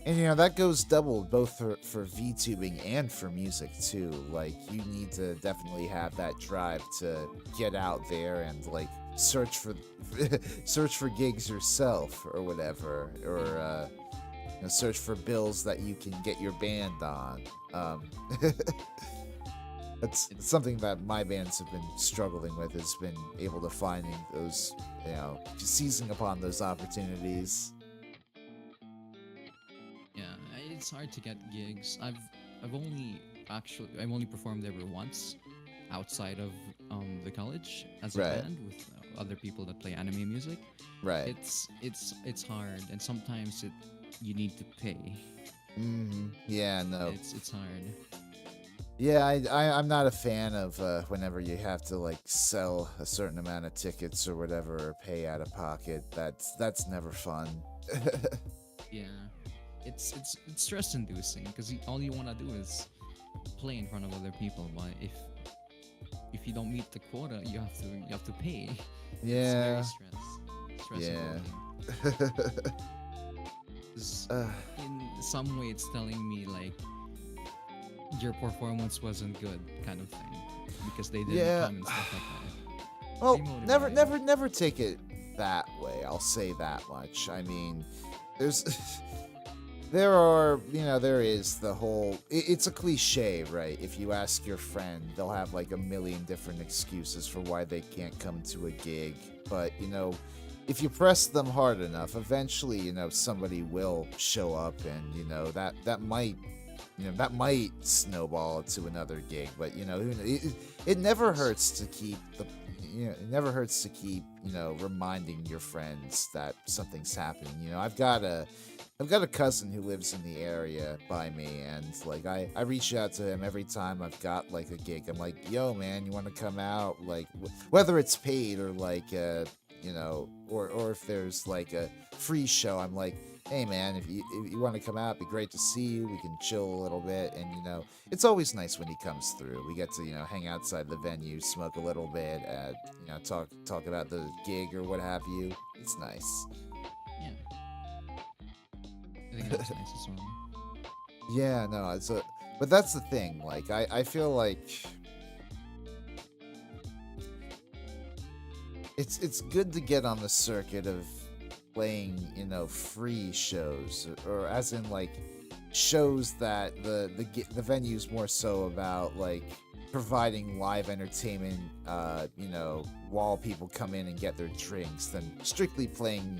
And that goes double both for VTubing and for music too. Like you need to definitely have that drive to get out there and like search for search for gigs yourself or whatever, or search for bills that you can get your band on. That's something that my bands have been struggling with, has been able to finding those, seizing upon those opportunities. Yeah, it's hard to get gigs. I've only performed ever once outside of the college as a Right. band with other people that play anime music. Right. It's hard, and sometimes you need to pay. Yeah, no. It's hard. Yeah, I'm not a fan of whenever you have to like sell a certain amount of tickets or whatever, or pay out of pocket. That's never fun. Yeah, it's stress inducing because all you want to do is play in front of other people. But if you don't meet the quota, you have to pay. It's Yeah. very stressful. Yeah. 'Cause in some way, it's telling me like your performance wasn't good, kind of thing, because they didn't Yeah. come and stuff like that. Well, Demotivating. never take it that way. I'll say that much. I mean, there's there is the whole it's a cliche, right? If you ask your friend, they'll have like a million different excuses for why they can't come to a gig. But if you press them hard enough, eventually somebody will show up, and that might that might snowball to another gig. But it never hurts to keep it never hurts to keep reminding your friends that something's happening. I've got a cousin who lives in the area by me, and like I reach out to him every time I've got like a gig. I'm like, yo man, you want to come out? Like whether it's paid or like or if there's like a free show, I'm like, hey man, if you want to come out, it'd be great to see you. We can chill a little bit, and it's always nice when he comes through. We get to hang outside the venue, smoke a little bit, talk about the gig or what have you. It's nice. Yeah, I think that's nice as well. Yeah, no, but that's the thing. Like I feel like it's good to get on the circuit of playing free shows, or as in like shows that the venue's more so about like providing live entertainment while people come in and get their drinks, than strictly playing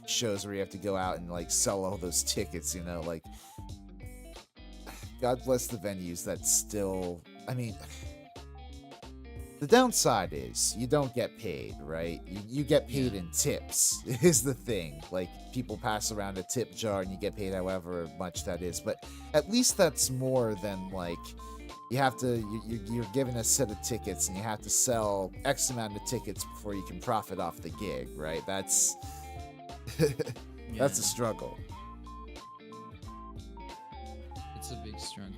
shows where you have to go out and like sell all those tickets. Like God bless the venues that still, I mean, the downside is you don't get paid, right? You get paid Yeah. in tips is the thing. Like people pass around a tip jar and you get paid however much that is. But at least that's more than like you're given a set of tickets and you have to sell X amount of tickets before you can profit off the gig, right? That's that's a Yeah. struggle. It's a big struggle.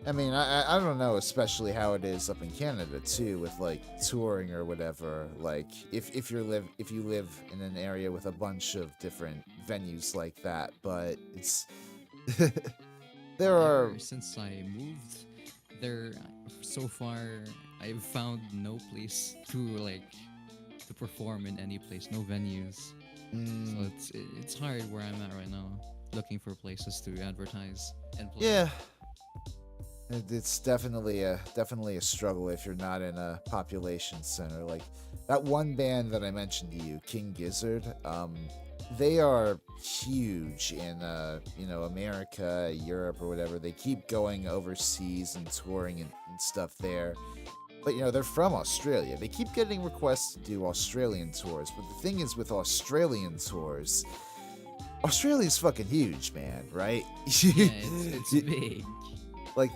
I mean, I don't know, especially how it is up in Canada too, with like touring or whatever. Like, if you live in an area with a bunch of different venues like that, but it's there are Ever since I moved there, so far I've found no place to like to perform in any place, no venues. So mm, it's hard where I'm at right now, looking for places to advertise and play. yeah, it's definitely a struggle if you're not in a population center. Like that one band that I mentioned to you, King Gizzard. They are huge in America, Europe, or whatever. They keep going overseas and touring and stuff there. But they're from Australia. They keep getting requests to do Australian tours. But the thing is, with Australian tours, Australia's fucking huge, man. Right? Yeah, it's big. Like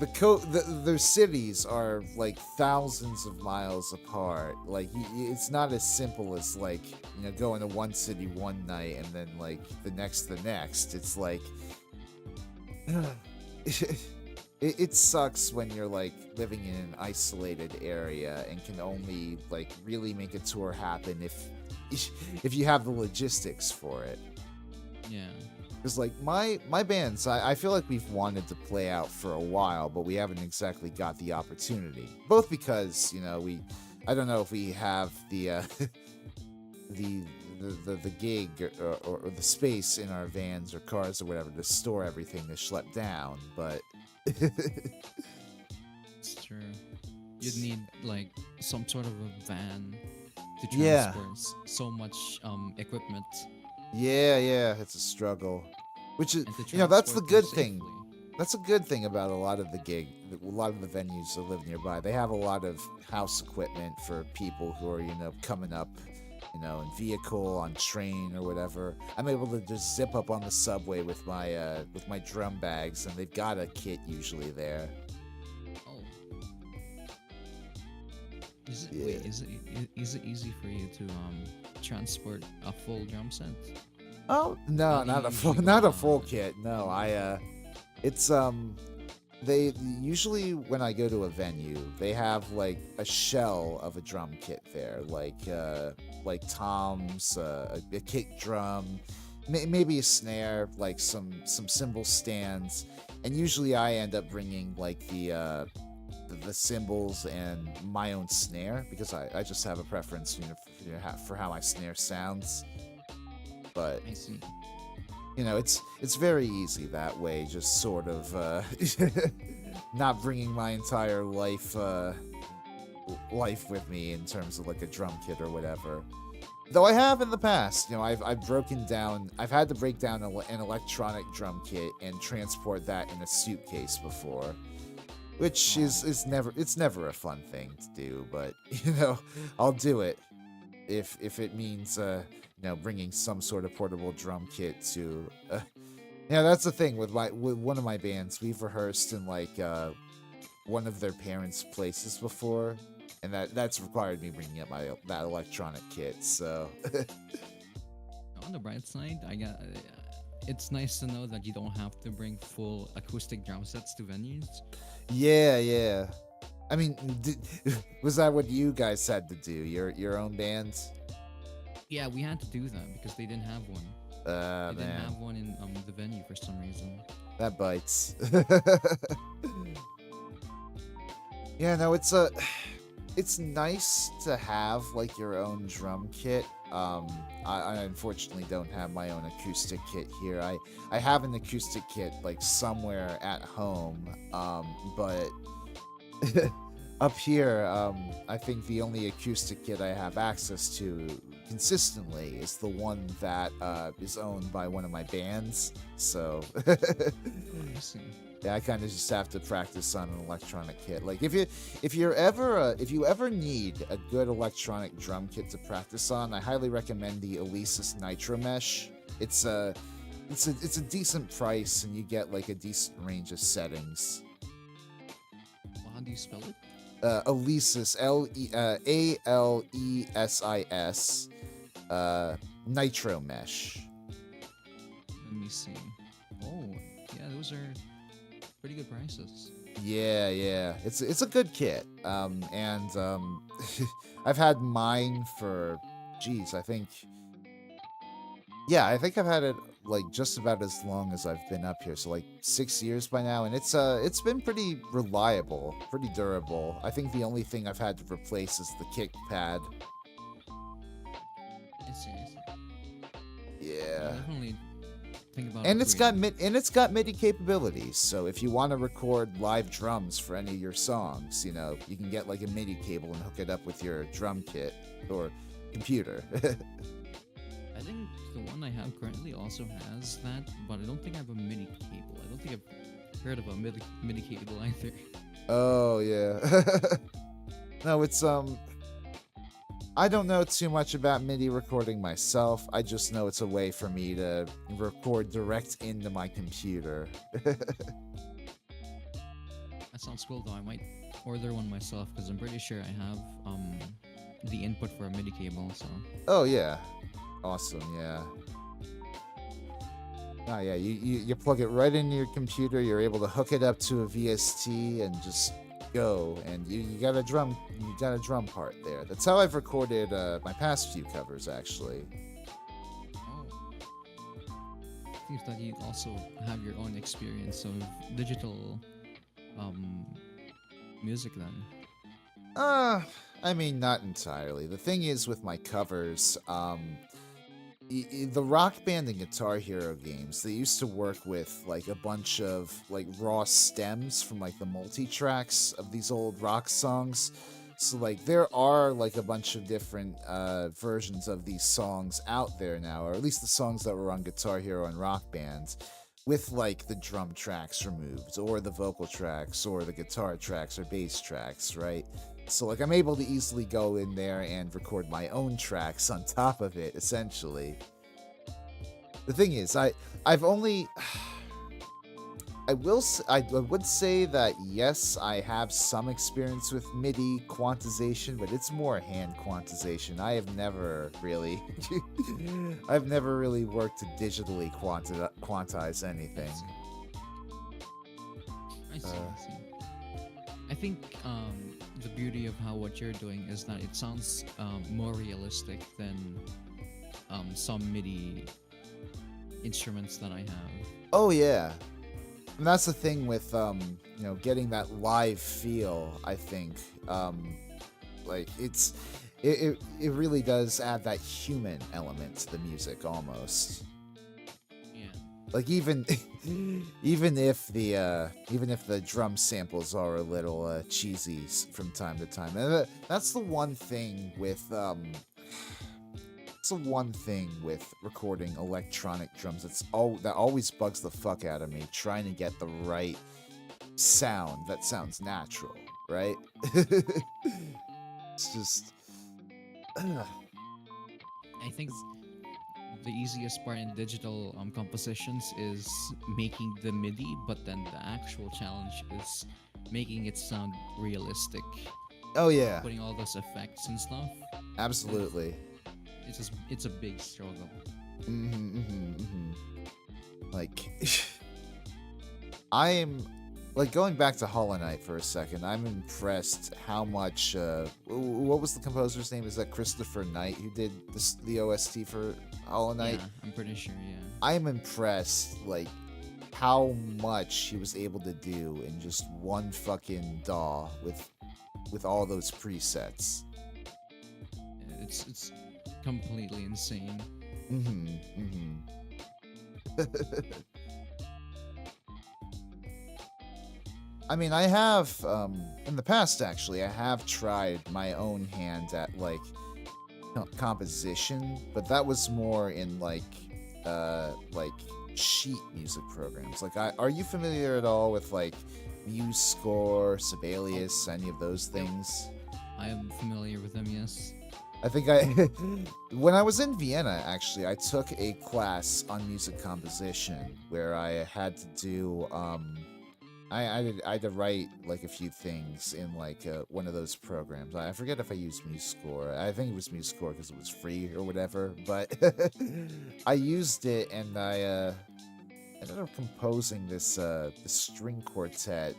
their cities are like thousands of miles apart. Like it's not as simple as like going to one city one night and then like the next. It's like it sucks when you're like living in an isolated area and can only like really make a tour happen if you have the logistics for it. Yeah. Because like my bands, I feel like we've wanted to play out for a while, but we haven't exactly got the opportunity. Both because I don't know if we have the the gig or the space in our vans or cars or whatever to store everything to schlep down, but It's true. You'd need like some sort of a van to yeah, transport so much equipment yeah, it's a struggle. Which is, and to that's the transport them good thing. safely. That's a good thing about a lot of a lot of the venues that live nearby. They have a lot of house equipment for people who are, coming up, in vehicle, on train or whatever. I'm able to just zip up on the subway with my drum bags, and they've got a kit usually there. Oh. Is it Yeah. wait, is it easy for you to transport a full drum set? Oh no, How do not you a full, usually go not a about full it? kit. No, it's they usually when I go to a venue, they have like a shell of a drum kit there, like toms, a kick drum, maybe a snare, like some cymbal stands, and usually I end up bringing like the cymbals and my own snare because I just have a preference, for how my snare sounds. But I see. it's very easy that way, just sort of not bringing my entire life with me in terms of like a drum kit or whatever. Though I have in the past, I've had to break down an electronic drum kit and transport that in a suitcase before, which is never a fun thing to do, but I'll do it if it means bringing some sort of portable drum kit to that's the thing with one of my bands. We've rehearsed in like one of their parents' places before, and that's required me bringing up that electronic kit. So On the bright side, I got. It's nice to know that you don't have to bring full acoustic drum sets to venues. yeah. I mean, was that what you guys had to do? Your own bands? Yeah, we had to do that because they didn't have one. They didn't Man, have one in the venue for some reason. that bites. Yeah, no, it's nice to have like your own drum kit. I unfortunately don't have my own acoustic kit here. I have an acoustic kit like somewhere at home, but up here, I think the only acoustic kit I have access to consistently is the one that is owned by one of my bands. So I see. yeah, I kind of just have to practice on an electronic kit. Like if you ever need a good electronic drum kit to practice on, I highly recommend the Alesis Nitro Mesh. It's a decent price, and you get like a decent range of settings. Well, how do you spell it? Alesis, Alesis, Nitro Mesh. Let me see. Oh, yeah, those are pretty good prices. Yeah, it's a good kit. And I've had mine for, geez, I think I've had it like just about as long as I've been up here, so like 6 years by now, and it's been pretty reliable, pretty durable. I think the only thing I've had to replace is the kick pad. I see, I see. Yeah. I'll definitely think about And upgrading. it's got MIDI capabilities. So if you want to record live drums for any of your songs, you know, you can get like a MIDI cable and hook it up with your drum kit or computer. I think the one I have currently also has that, but I don't think I have a MIDI cable. I don't think I've heard of a MIDI cable either. Oh yeah. No, it's I don't know too much about MIDI recording myself. I just know it's a way for me to record direct into my computer. That sounds cool though. I might order one myself because I'm pretty sure I have the input for a MIDI cable. So Oh yeah. Awesome, yeah. Oh yeah, you plug it right into your computer, you're able to hook it up to a VST and just go, and you got a drum part there. That's how I've recorded my past few covers actually. oh, seems that you also have your own experience of digital music then. I mean, not entirely. The thing is with my covers, the Rock Band and Guitar Hero games, they used to work with like a bunch of like raw stems from like the multi-tracks of these old rock songs. So like there are like a bunch of different versions of these songs out there now, or at least the songs that were on Guitar Hero and Rock Band, with like the drum tracks removed, or the vocal tracks, or the guitar tracks, or bass tracks, right? So like I'm able to easily go in there and record my own tracks on top of it, essentially. The thing is, I've only I would say that yes, I have some experience with MIDI quantization, but it's more hand quantization. I have never really I've never really worked to digitally quantize anything. I see. I see. I think the beauty of how what you're doing is that it sounds more realistic than some MIDI instruments that I have. Oh yeah. And that's the thing with you know, getting that live feel, I think. Like it really does add that human element to the music almost. Yeah. Like even even if the drum samples are a little cheesy from time to time. And that's the one thing with it's the one thing with recording electronic drums that always bugs the fuck out of me, trying to get the right sound that sounds natural, right? It's just I think the easiest part in digital compositions is making the MIDI, but then the actual challenge is making it sound realistic. oh yeah, Putting all those effects and stuff. absolutely. It's a big struggle. Like I am like going back to Hollow Knight for a second. I'm impressed how much what was the composer's name? Is that Christopher Knight who did the OST for Hollow Knight? Yeah, I'm pretty sure. Yeah. I'm impressed like how much he was able to do in just one fucking DAW with all those presets. It's completely insane. I mean, I have in the past actually, I have tried my own hand at like composition, but that was more in like sheet music programs. Like, are you familiar at all with like MuseScore, Sibelius, any of those things? I am familiar with them. Yes. I think when I was in Vienna, actually, I took a class on music composition where I had to do, I had to write like a few things in like one of those programs. I forget if I used MuseScore. I think it was MuseScore because it was free or whatever. But I used it, and ended up composing this string quartet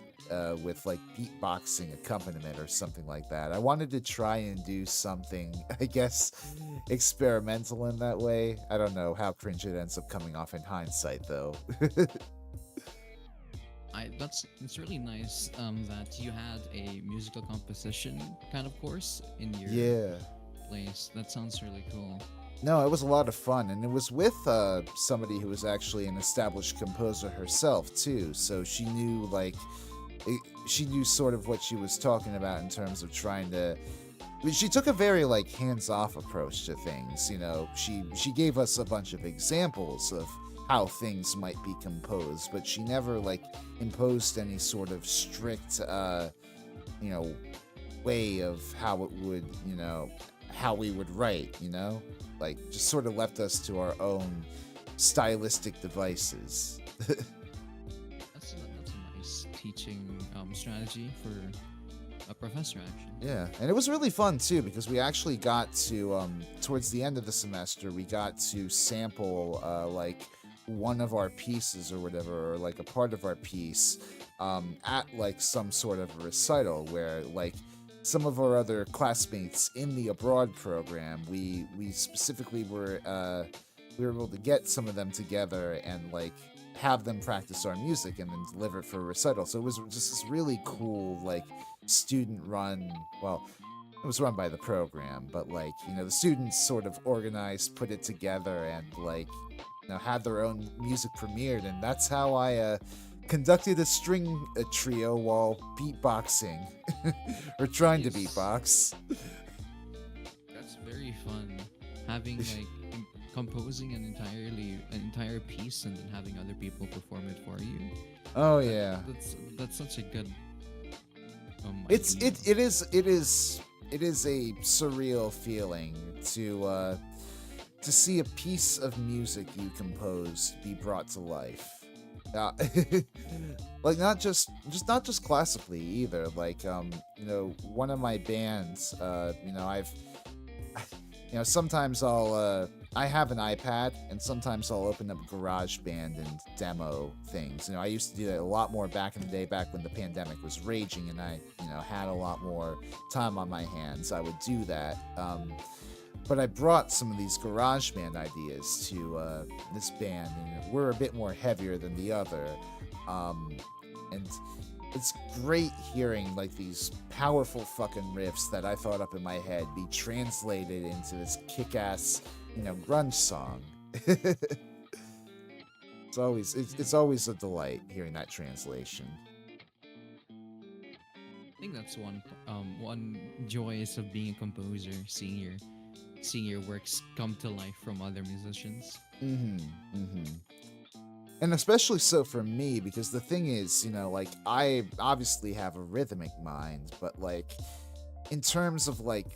with like beatboxing accompaniment or something like that. I wanted to try and do something, I guess, experimental in that way. I don't know how cringe it ends up coming off in hindsight, though. It's really nice that you had a musical composition kind of course in your Yeah. place. That sounds really cool. No, it was a lot of fun, and it was with somebody who was actually an established composer herself too. So she knew she knew sort of what she was talking about in terms of trying to. She took a very like hands-off approach to things. You know, she gave us a bunch of examples of how things might be composed, but she never like imposed any sort of strict, you know, way of how it would, how we would write. Like just sort of left us to our own stylistic devices. That's a nice teaching strategy for a professor, actually. Yeah, and it was really fun too because we actually got to towards the end of the semester we got to sample like one of our pieces or whatever, or like a part of our piece at like some sort of a recital where like some of our other classmates in the abroad program, we specifically were we were able to get some of them together and like have them practice our music and then deliver it for a recital. So it was just this really cool like student run, well, it was run by the program, but like, the students sort of organized, put it together, and like, had their own music premiered, and that's how I conducted a string trio while beatboxing, or trying to beatbox. That's very fun. Having like composing an entire piece and then having other people perform it for you. Oh yeah, that's such a good. It is a surreal feeling to see a piece of music you composed be brought to life. Like not just classically either. Like one of my bands, I've sometimes I have an iPad, and sometimes I'll open up GarageBand and demo things. I used to do that a lot more back in the day, back when the pandemic was raging, and I, had a lot more time on my hands. I would do that. But I brought some of these GarageBand ideas to this band, and we're a bit more heavier than the other. And it's great hearing like these powerful fucking riffs that I thought up in my head be translated into this kick-ass, grunge song. It's always a delight hearing that translation. I think that's one joys of being a composer, seeing your works come to life from other musicians. And especially so for me, because the thing is, like, I obviously have a rhythmic mind, but like in terms of like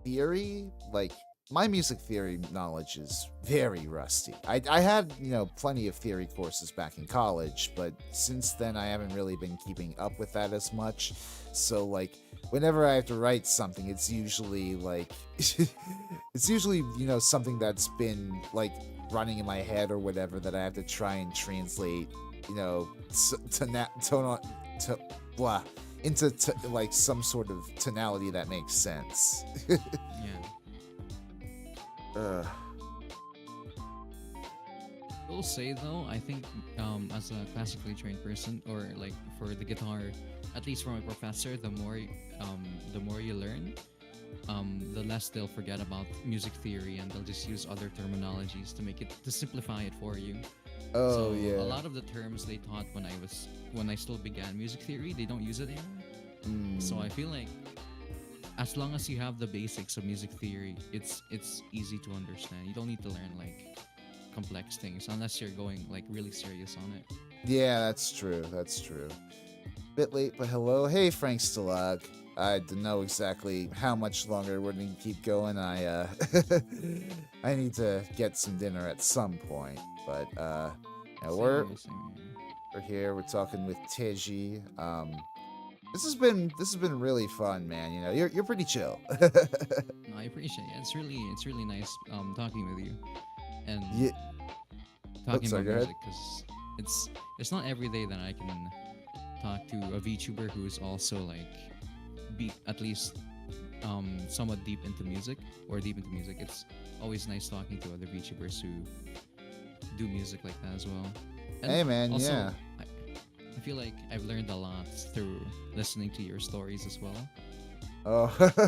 theory, like my music theory knowledge is very rusty. I had, plenty of theory courses back in college, but since then I haven't really been keeping up with that as much. So like whenever I have to write something, it's usually like something that's been like running in my head or whatever that I have to try and translate, into like some sort of tonality that makes sense. Yeah. I will say though, I think as a classically trained person, or like for the guitar, at least from a professor, the more you learn, the less they'll forget about music theory, and they'll just use other terminologies to simplify it for you. Oh, So yeah. a lot of the terms they taught when I still began music theory, they don't use it anymore. So I feel like as long as you have the basics of music theory, it's easy to understand. You don't need to learn like complex things unless you're going like really serious on it. Yeah, that's true. Bit late, but hello. Hey, Frank Stalag. I don't know exactly how much longer we're going to keep going. I I need to get some dinner at some point, but we're here. We're talking with Teji. This has been really fun, man. You're pretty chill. No, I appreciate it. It's really nice talking with you and Yeah. talking sorry, about go ahead. music, because It's not every day that I can talk to a VTuber who's also like be at least somewhat deep into music or deep into music. It's always nice talking to other VTubers who do music like that as well. And Hey, man, also, yeah. I feel like I've learned a lot through listening to your stories as well. Oh,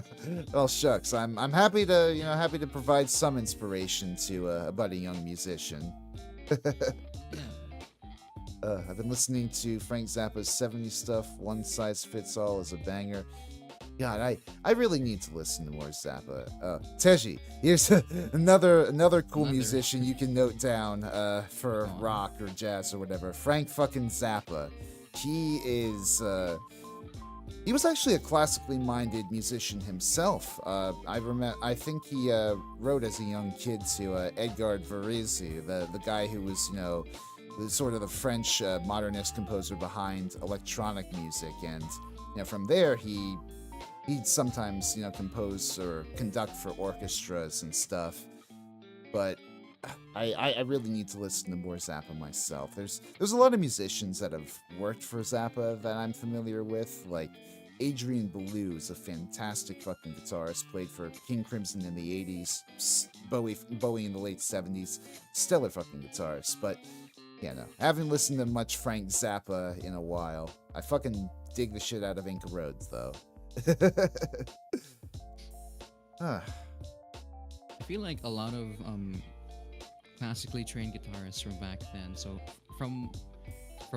well, shucks. I'm happy to happy to provide some inspiration to a budding young musician. Yeah, I've been listening to Frank Zappa's 70s stuff. One Size Fits All is a banger. God, I really need to listen to more Zappa. Teji, here's another cool Another. musician you can note down for Aw. rock or jazz or whatever. Frank fucking Zappa. He is he was actually a classically minded musician himself. I think he wrote as a young kid to Edgar Varese, the guy who was sort of the French modernist composer behind electronic music, and from there he'd sometimes compose or conduct for orchestras and stuff. But I really need to listen to more Zappa myself. There's a lot of musicians that have worked for Zappa that I'm familiar with, like Adrian Belew is a fantastic fucking guitarist, played for King Crimson in the 80s, Bowie in the late 70s, stellar fucking guitarist. But no, I haven't listened to much Frank Zappa in a while. I fucking dig the shit out of Inca Roads though. Ah, I feel like a lot of classically trained guitarists from back then. So from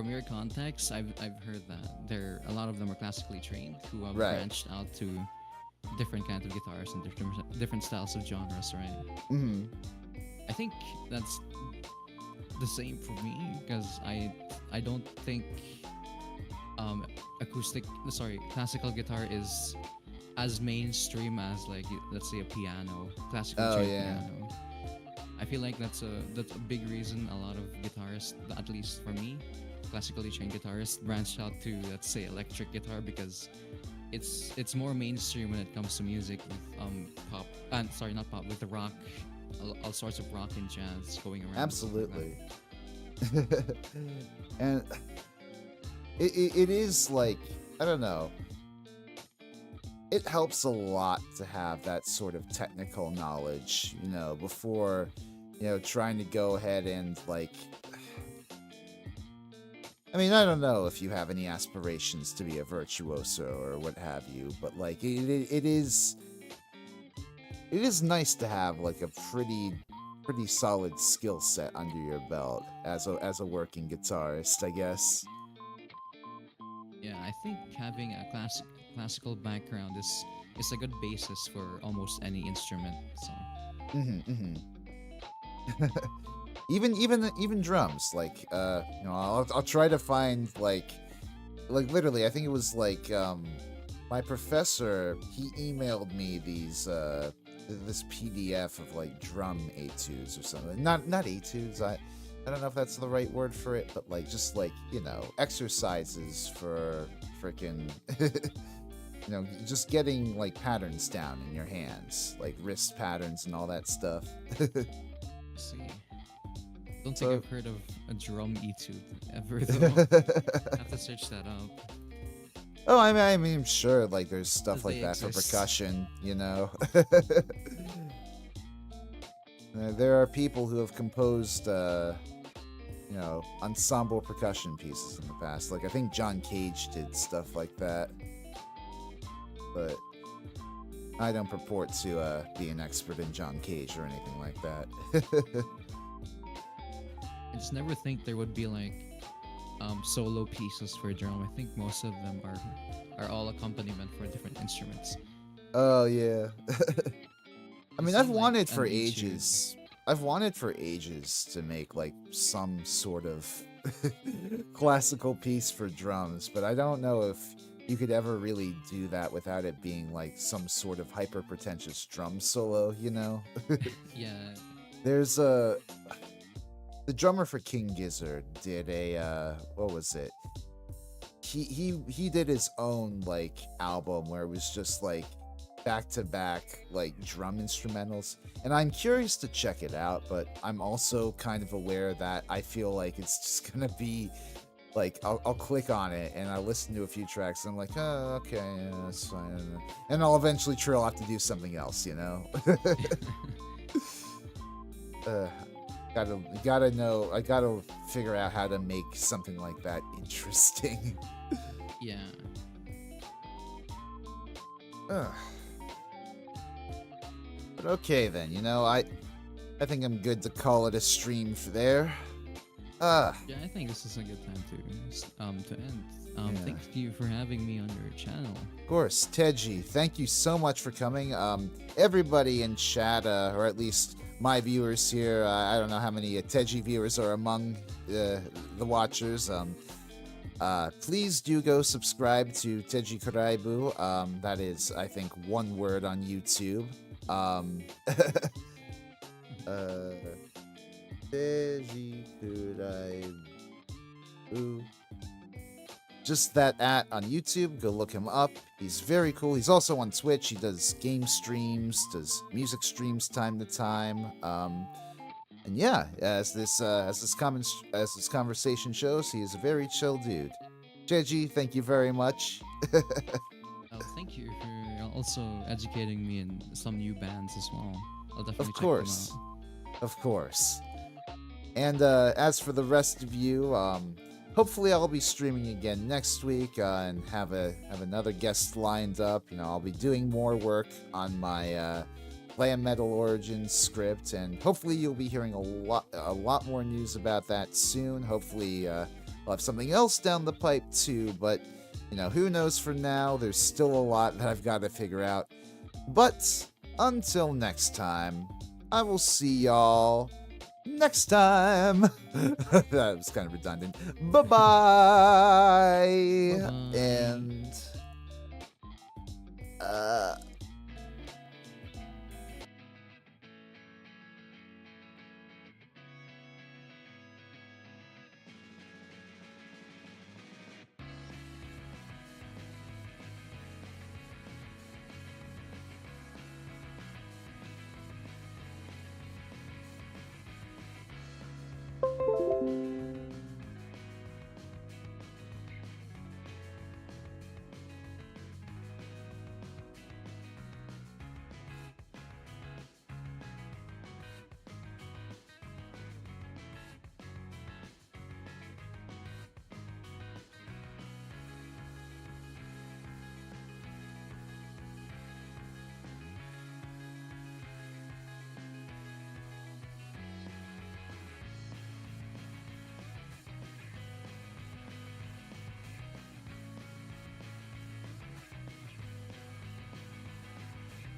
your context, I've heard that a lot of them are classically trained who have Right. branched out to different kinds of guitars and different styles of genres, right? mhm. I think that's the same for me because I don't think classical guitar is as mainstream as like let's say a piano, classical Oh, trained yeah. piano. I feel like that's a big reason a lot of guitarists, at least for me, classically trained guitarists branched out to let's say electric guitar because it's more mainstream when it comes to music with pop sorry not pop with the rock, all sorts of rock and jazz going around. Absolutely. And it is like, I don't know. It helps a lot to have that sort of technical knowledge, before, trying to go ahead and like. I mean, I don't know if you have any aspirations to be a virtuoso or what have you, but like it is nice to have like a pretty solid skill set under your belt as a working guitarist, I guess. Yeah, I think having a classical background is a good basis for almost any instrument. So Even drums, like I'll try to find like literally, I think it was like my professor, he emailed me this PDF of like drum etudes or something. Not etudes. I don't know if that's the right word for it, but like just like exercises for freaking just getting like patterns down in your hands, like wrist patterns and all that stuff. let's see. Don't think So- I've heard of a drum etude ever though. Have to search that up. Oh, I mean, I'm sure like there's stuff As like they that for exist. percussion, There are people who have composed, ensemble percussion pieces in the past. Like I think John Cage did stuff like that, but I don't purport to be an expert in John Cage or anything like that. I just never think there would be like solo pieces for drum. I think most of them are all accompaniment for different instruments. Oh yeah. I mean, It I've seemed like wanted for an etude. ages. I've wanted for ages to make like some sort of classical piece for drums, but I don't know if you could ever really do that without it being like some sort of hyper pretentious drum solo, Yeah, There's the drummer for King Gizzard did a what was it? He did his own like album where it was just like back-to-back like drum instrumentals, and I'm curious to check it out, but I'm also kind of aware that I feel like it's just gonna be like I'll click on it and I listen to a few tracks and I'm like, oh, okay, yeah, that's fine, and I'll eventually trail off to do something else, you know. uh, gotta know, I gotta figure out how to make something like that interesting. Yeah. Ugh. But okay then, you know, I think I'm good to call it a stream for there. Yeah, I think this is a good time to end. Yeah. Thank you for having me on your channel. Of course, Teji, thank you so much for coming. Everybody in chat, or at least my viewers here, I don't know how many Teji viewers are among the watchers. Please do go subscribe to TejiKuraibu. That is, I think, one word on YouTube. TejiKuraibu. Just that on YouTube. Go look him up. He's very cool. He's also on Twitch. He does game streams, does music streams time to time. And yeah, as this conversation shows, he is a very chill dude. Teji, thank you very much. Thank you for also educating me in some new bands as well. I'll definitely Of check course. them out. Of course. And as for the rest of you, hopefully I'll be streaming again next week and have another guest lined up. You know, I'll be doing more work on my Glam Metal Origins script, and hopefully you'll be hearing a lot more news about that soon. Hopefully I'll have something else down the pipe too, but you know, who knows for now. There's still a lot that I've got to figure out. But until next time, I will see y'all next time. That was kind of redundant. Bye-bye. Bye-bye. And